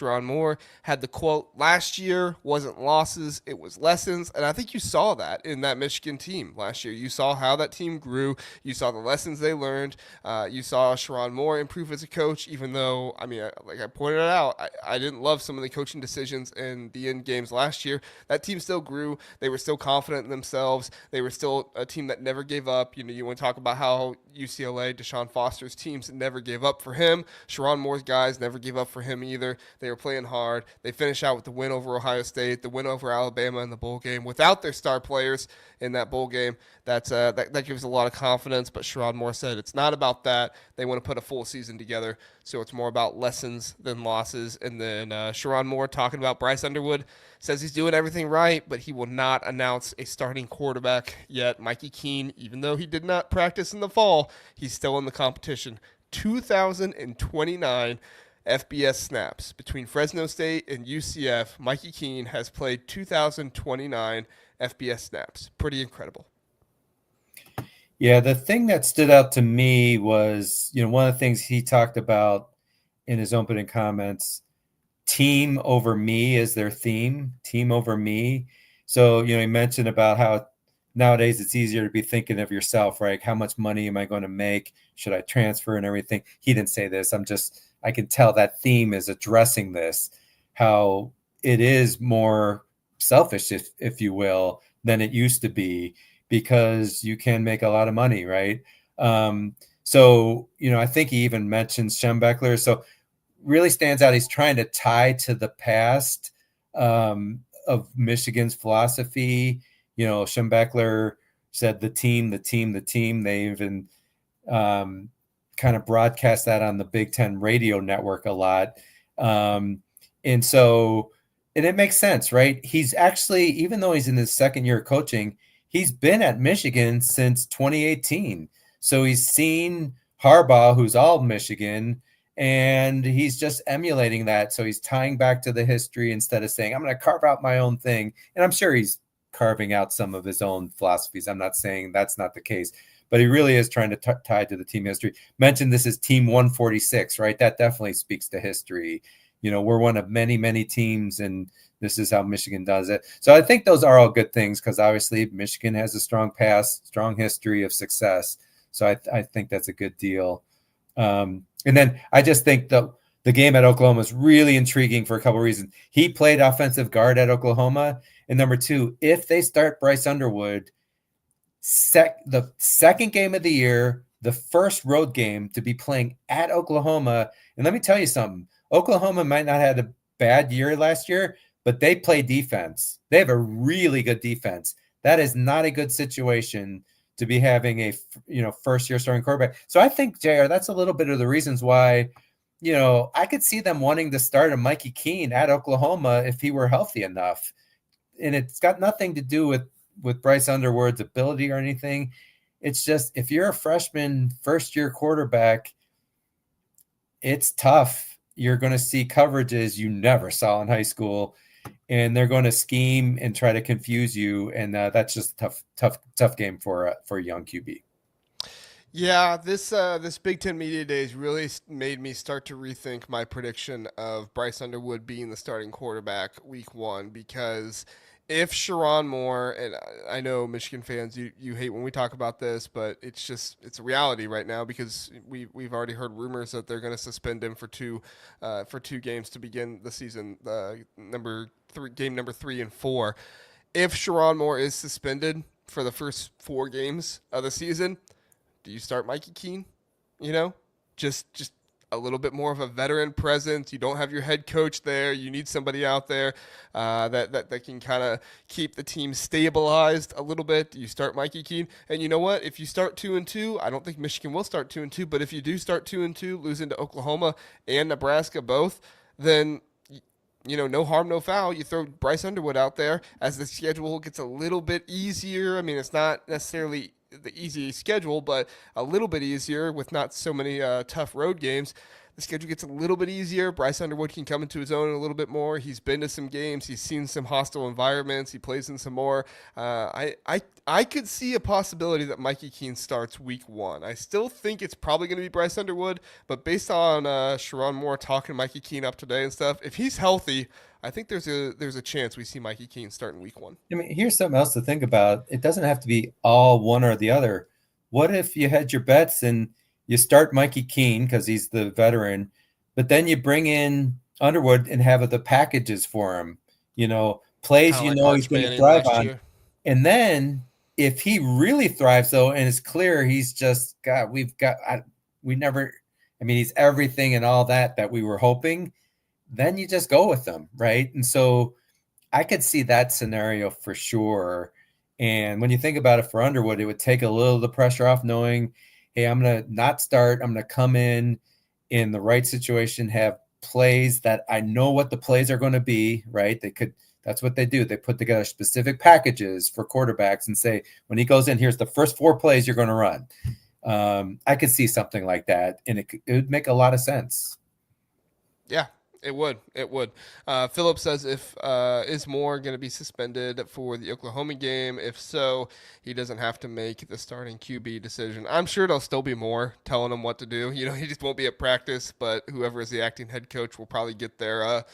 Sherrone Moore had the quote, "Last year wasn't losses, it was lessons." And I think you saw that in that Michigan team last year. You saw how that team grew. You saw the lessons they learned. You saw Sherrone Moore improve as a coach, even though, I mean, like I pointed it out, I didn't love some of the coaching decisions in the end games last year. That team still grew. They were still confident in themselves. They were still a team that never gave up. You know, you want to talk about how UCLA, DeShaun Foster's teams never gave up for him. Sherrone Moore's guys never gave up for him either. They were playing hard. They finished out with the win over Ohio State, the win over Alabama in the bowl game without their star players in that bowl game. That gives a lot of confidence. But Sherrone Moore said it's not about that. They want to put a full season together, so it's more about lessons than losses. And then Sherrone Moore, talking about Bryce Underwood, says he's doing everything right, but he will not announce a starting quarterback yet. Mikey Keene, even though he did not practice in the fall, he's still in the competition. 2029 FBS snaps between Fresno State and UCF. Mikey Keene has played 2029 FBS snaps. Pretty incredible. Yeah, the thing that stood out to me was, one of the things he talked about in his opening comments, team over me is their theme, team over me. So, he mentioned about how nowadays it's easier to be thinking of yourself, right? How much money am I going to make? Should I transfer and everything? He didn't say this. I can tell that theme is addressing this, how it is more selfish, if you will, than it used to be, because you can make a lot of money, right? So, I think he even mentioned Schembechler. So really stands out. He's trying to tie to the past of Michigan's philosophy. Schembechler said the team. They even kind of broadcast that on the Big Ten radio network a lot. And it makes sense, right? He's actually, even though he's in his second year of coaching, he's been at Michigan since 2018. So he's seen Harbaugh, who's all Michigan, and he's just emulating that. So he's tying back to the history instead of saying, I'm going to carve out my own thing. And I'm sure he's carving out some of his own philosophies. I'm not saying that's not the case, but he really is trying to tie to the team history. Mentioned this is Team 146, right? That definitely speaks to history. We're one of many, many teams, and this is how Michigan does it. So I think those are all good things, because obviously Michigan has a strong past, strong history of success. So I think that's a good deal. And then I just think the game at Oklahoma is really intriguing for a couple of reasons. He played offensive guard at Oklahoma. And number 2, if they start Bryce Underwood, the second game of the year, the first road game to be playing at Oklahoma. And let me tell you something. Oklahoma might not have had a bad year last year, but they play defense. They have a really good defense. That is not a good situation to be having a first year starting quarterback. So I think, JR, that's a little bit of the reasons why, I could see them wanting to start a Mikey Keene at Oklahoma if he were healthy enough. And it's got nothing to do with Bryce Underwood's ability or anything. It's just, if you're a freshman first year quarterback, it's tough. You're going to see coverages you never saw in high school, and they're going to scheme and try to confuse you. And that's just a tough game for a young QB. Yeah, this Big Ten Media Days really made me start to rethink my prediction of Bryce Underwood being the starting quarterback week 1, because if Sherrone Moore, and I know Michigan fans, you hate when we talk about this, but it's a reality right now, because we've already heard rumors that they're going to suspend him for two games to begin the season, game number 3 and 4. If Sherrone Moore is suspended for the first 4 games of the season, do you start Mikey Keene? Just a little bit more of a veteran presence. You don't have your head coach there. You need somebody out there that can kind of keep the team stabilized a little bit. You start Mikey Keene, and you know what? If you start 2-2, I don't think Michigan will start 2-2. But if you do start 2-2, losing to Oklahoma and Nebraska both, then no harm, no foul. You throw Bryce Underwood out there as the schedule gets a little bit easier. I mean, it's not necessarily the easy schedule, but a little bit easier with not so many tough road games. The schedule gets a little bit easier. Bryce Underwood can come into his own a little bit more. He's been to some games. He's seen some hostile environments. He plays in some more. I could see a possibility that Mikey Keene starts week 1. I still think it's probably going to be Bryce Underwood, but based on Sherrone Moore talking to Mikey Keene up today and stuff, if he's healthy, I think there's a chance we see Mikey Keene starting week 1. I mean, here's something else to think about. It doesn't have to be all one or the other. What if you had your bets and you start Mikey Keene because he's the veteran, but then you bring in Underwood and have the packages for him, plays Kinda he's going to thrive on. Year. And then if he really thrives, though, and it's clear he's just he's everything and all that we were hoping, then you just go with them, right? And so I could see that scenario for sure. And when you think about it for Underwood, it would take a little of the pressure off knowing, hey, I'm going to not start. I'm going to come in the right situation, have plays that I know what the plays are going to be, right? That's what they do. They put together specific packages for quarterbacks and say, when he goes in, here's the first 4 plays you're going to run. I could see something like that, and it would make a lot of sense. Yeah. It would. Philip says, is Moore going to be suspended for the Oklahoma game? If so, he doesn't have to make the starting QB decision. I'm sure it'll still be Moore telling him what to do. He just won't be at practice, but whoever is the acting head coach will probably get their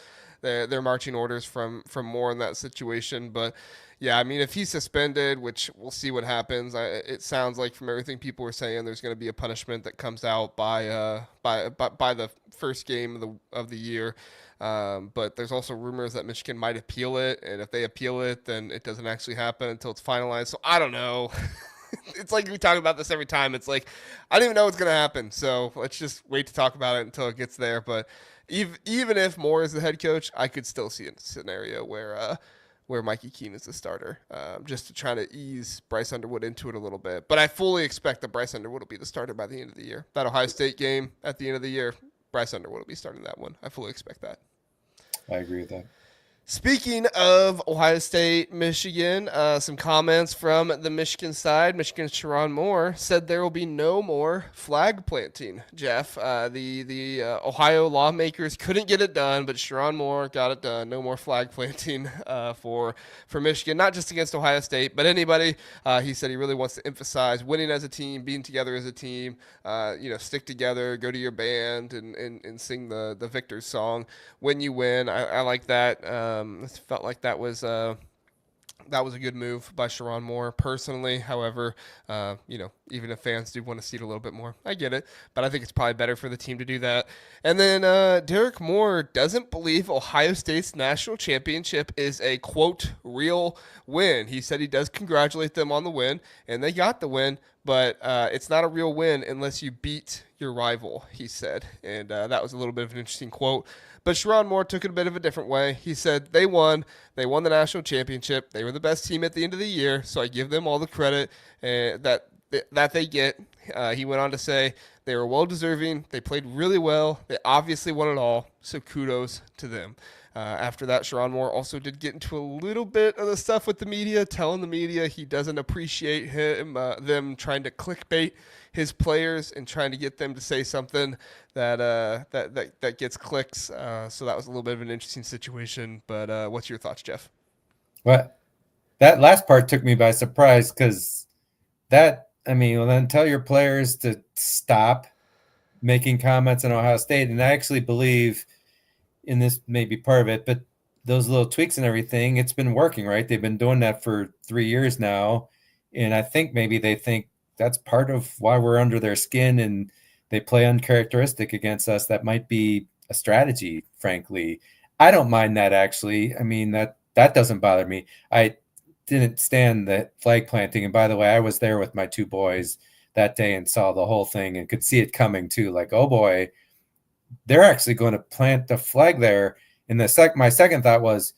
marching orders from Moore in that situation. But yeah, I mean, if he's suspended, which we'll see what happens, it sounds like from everything people were saying, there's going to be a punishment that comes out by the first game of the year. But there's also rumors that Michigan might appeal it, and if they appeal it, then it doesn't actually happen until it's finalized. So I don't know. It's like we talk about this every time. It's like I don't even know what's going to happen. So let's just wait to talk about it until it gets there. But even if Moore is the head coach, I could still see a scenario where Mikey Keene is the starter, just to try to ease Bryce Underwood into it a little bit. But I fully expect that Bryce Underwood will be the starter by the end of the year. That Ohio State game at the end of the year, Bryce Underwood will be starting that one. I fully expect that. I agree with that. Speaking of Ohio State, Michigan, some comments from the Michigan side. Michigan's Sherrone Moore said there will be no more flag planting. Jeff, the Ohio lawmakers couldn't get it done, but Sherrone Moore got it done. No more flag planting for Michigan, not just against Ohio State, but anybody. He said he really wants to emphasize winning as a team, being together as a team. Stick together, go to your band, and sing the victor's song when you win. I like that. It felt like that was a good move by Sherrone Moore personally. However, even if fans do want to see it a little bit more, I get it. But I think it's probably better for the team to do that. And then Derek Moore doesn't believe Ohio State's national championship is a, quote, real win. He said he does congratulate them on the win, and they got the win. But it's not a real win unless you beat your rival, he said. And that was a little bit of an interesting quote. But Sherrone Moore took it a bit of a different way. He said they won. They won the national championship. They were the best team at the end of the year, so I give them all the credit that they get. He went on to say they were well-deserving. They played really well. They obviously won it all, so kudos to them. After that, Sherrone Moore also did get into a little bit of the stuff with the media, telling the media he doesn't appreciate them trying to clickbait his players and trying to get them to say something that gets clicks. So that was a little bit of an interesting situation. But what's your thoughts, Jeff? Well, that last part took me by surprise because then tell your players to stop making comments on Ohio State. And I actually believe, and this may be part of it, but those little tweaks and everything, it's been working, right? They've been doing that for 3 years now. And I think maybe they think that's part of why we're under their skin and they play uncharacteristic against us. That might be a strategy, frankly. I don't mind that, actually. I mean, that doesn't bother me. I didn't stand the flag planting. And by the way, I was there with my 2 boys that day and saw the whole thing and could see it coming too. Like, oh boy, they're actually going to plant the flag there. And my second thought was,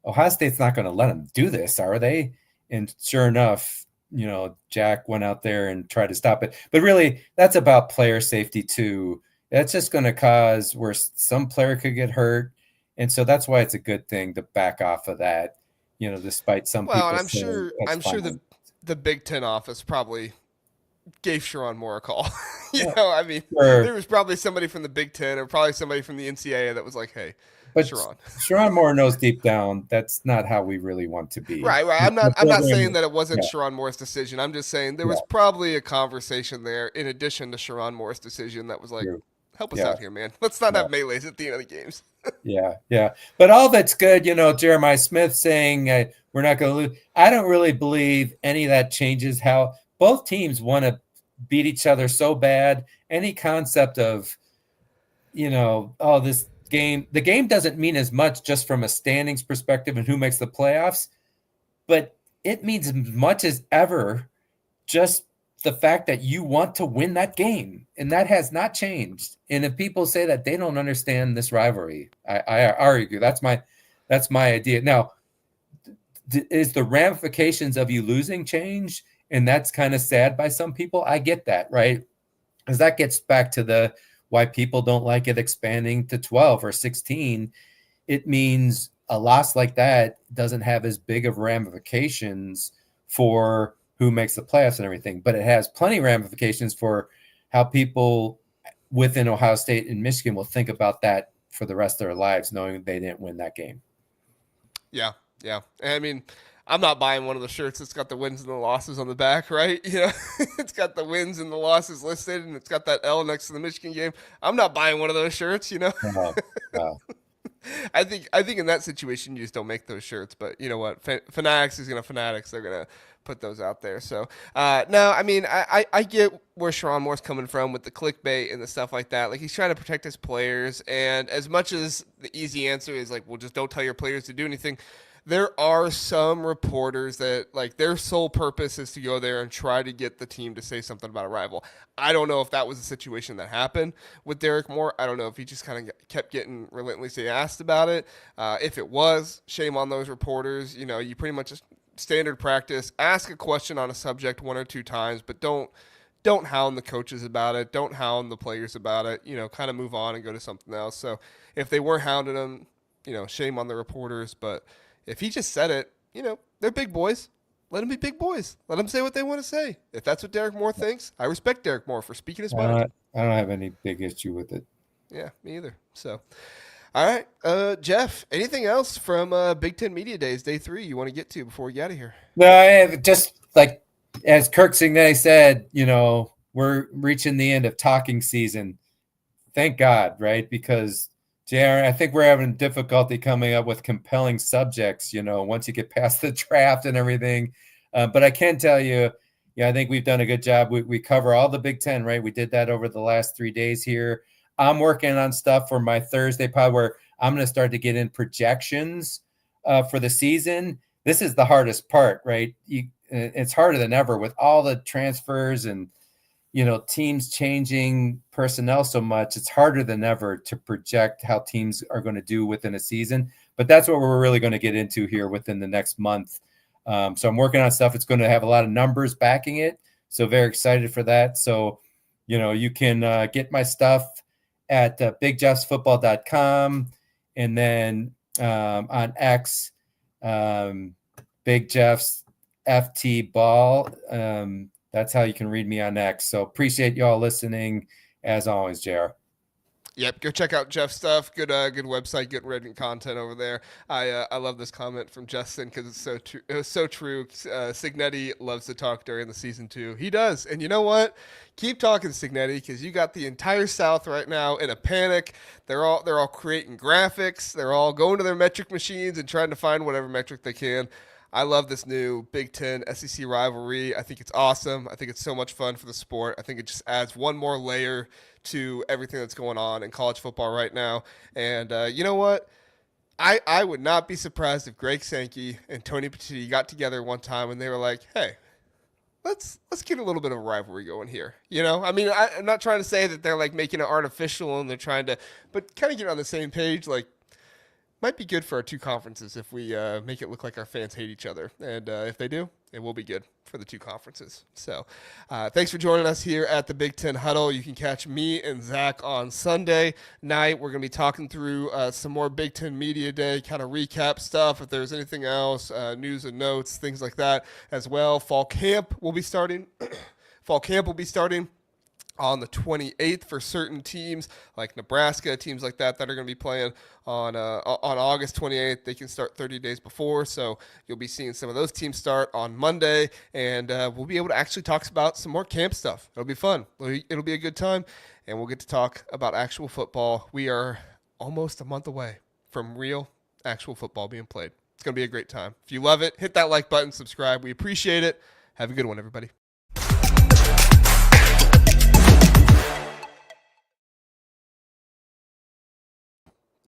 Ohio State's not going to let them do this, are they? And sure enough, Jack went out there and tried to stop it. But really, that's about player safety too. That's just going to cause where some player could get hurt. And so that's why it's a good thing to back off of that, despite some Well, people and saying that's I'm sure fine. the Big Ten office probably gave Sherrone Moore a call. Yeah, I mean, there sure. was probably somebody from the Big Ten or probably somebody from the NCAA that was like, "Hey, But Sherrone." Sherrone Moore knows deep down that's not how we really want to be. Right, right. The I'm not program, saying that it wasn't yeah, Sherrone Moore's decision. I'm just saying there yeah, was probably a conversation there in addition to Sherrone Moore's decision that was like, true. help us Yeah, out here, man. Let's not yeah. have melees at the end of the games. Yeah, yeah. But all that's good, Jeremiah Smith saying we're not going to lose. I don't really believe any of that changes how both teams want to beat each other so bad. Any concept of, oh, the game doesn't mean as much just from a standings perspective and who makes the playoffs, but it means as much as ever just the fact that you want to win that game, and that has not changed. And if people say that, they don't understand this rivalry. I argue that's my idea. Now, is the ramifications of you losing change, and that's kind of sad by some people. I get that, right? Because that gets back to the why people don't like it expanding to 12 or 16. It means a loss like that doesn't have as big of ramifications for who makes the playoffs and everything, but it has plenty of ramifications for how people within Ohio State and Michigan will think about that for the rest of their lives, knowing they didn't win that game. Yeah, yeah. And I mean, I'm not buying one of the shirts that's got the wins and the losses on the back, right? It's got the wins and the losses listed, and it's got that L next to the Michigan game. I'm not buying one of those shirts. Uh, uh, I think in that situation you just don't make those shirts. But you know what? Fanatics is gonna fanatics. They're gonna put those out there. So no, I mean I get where Sherrone Moore's coming from with the clickbait and the stuff like that. Like he's trying to protect his players, and as much as the easy answer is like, well, just don't tell your players to do anything. There are some reporters that like their sole purpose is to go there and try to get the team to say something about a rival. I don't know if that was a situation that happened with Derek Moore. I don't know if he just kind of kept getting relentlessly asked about it. If it was, shame on those reporters. You pretty much just standard practice, ask a question on a subject one or two times, but don't hound the coaches about it. Don't hound the players about it. Kind of move on and go to something else. So if they were hounding them, shame on the reporters. But if he just said it, they're big boys. Let them be big boys. Let them say what they want to say. If that's what Derek Moore thinks, I respect Derek Moore for speaking his mind. I don't have any big issue with it. Yeah, me either. So, all right, Jeff. Anything else from Big Ten Media Days Day 3 you want to get to before we get out of here? No, just like as Kirk Ferentz said, we're reaching the end of talking season. Thank God, right? Because JR, I think we're having difficulty coming up with compelling subjects, once you get past the draft and everything. But I can tell you, I think we've done a good job. We cover all the Big Ten, right? We did that over the last 3 days here. I'm working on stuff for my Thursday pod where I'm going to start to get in projections for the season. This is the hardest part, right? It's harder than ever with all the transfers and teams changing personnel so much. It's harder than ever to project how teams are going to do within a season. But that's what we're really going to get into here within the next month. So I'm working on stuff. It's going to have a lot of numbers backing it. So very excited for that. So, you can get my stuff at bigjeffsfootball.com and then on X, Big Jeff's FT Ball. That's how you can read me on X. So appreciate y'all listening as always, JR. Yep, go check out Jeff's stuff. Good website, good written content over there. I love this comment from Justin because it's so true. It was so true. Signetti loves to talk during the season too. He does, and you know what? Keep talking, Signetti, because you got the entire South right now in a panic. They're all creating graphics. They're all going to their metric machines and trying to find whatever metric they can. I love this new Big Ten SEC rivalry. I think it's awesome. I think it's so much fun for the sport. I think it just adds one more layer to everything that's going on in college football right now. And you know what? I would not be surprised if Greg Sankey and Tony Petitti got together one time and they were like, hey, let's get a little bit of a rivalry going here. You know, I mean, I'm not trying to say that they're like making it artificial and they're trying to, but kind of get on the same page. Like, might be good for our two conferences if we make it look like our fans hate each other. And if they do, it will be good for the two conferences. So thanks for joining us here at the Big Ten Huddle. You can catch me and Zach on Sunday night. We're going to be talking through some more Big Ten Media Day, kind of recap stuff. If there's anything else, news and notes, things like that as well. Fall camp will be starting. Fall camp will be starting on the 28th for certain teams like Nebraska, teams like that are going to be playing on August 28th. They can start 30 days before, so you'll be seeing some of those teams start on Monday, and we'll be able to actually talk about some more camp stuff. It'll be fun. It'll be a good time, and we'll get to talk about actual football. We are almost a month away from real actual football being played. It's going to be a great time. If you love it, hit that like button, subscribe. We appreciate it. Have a good one, everybody.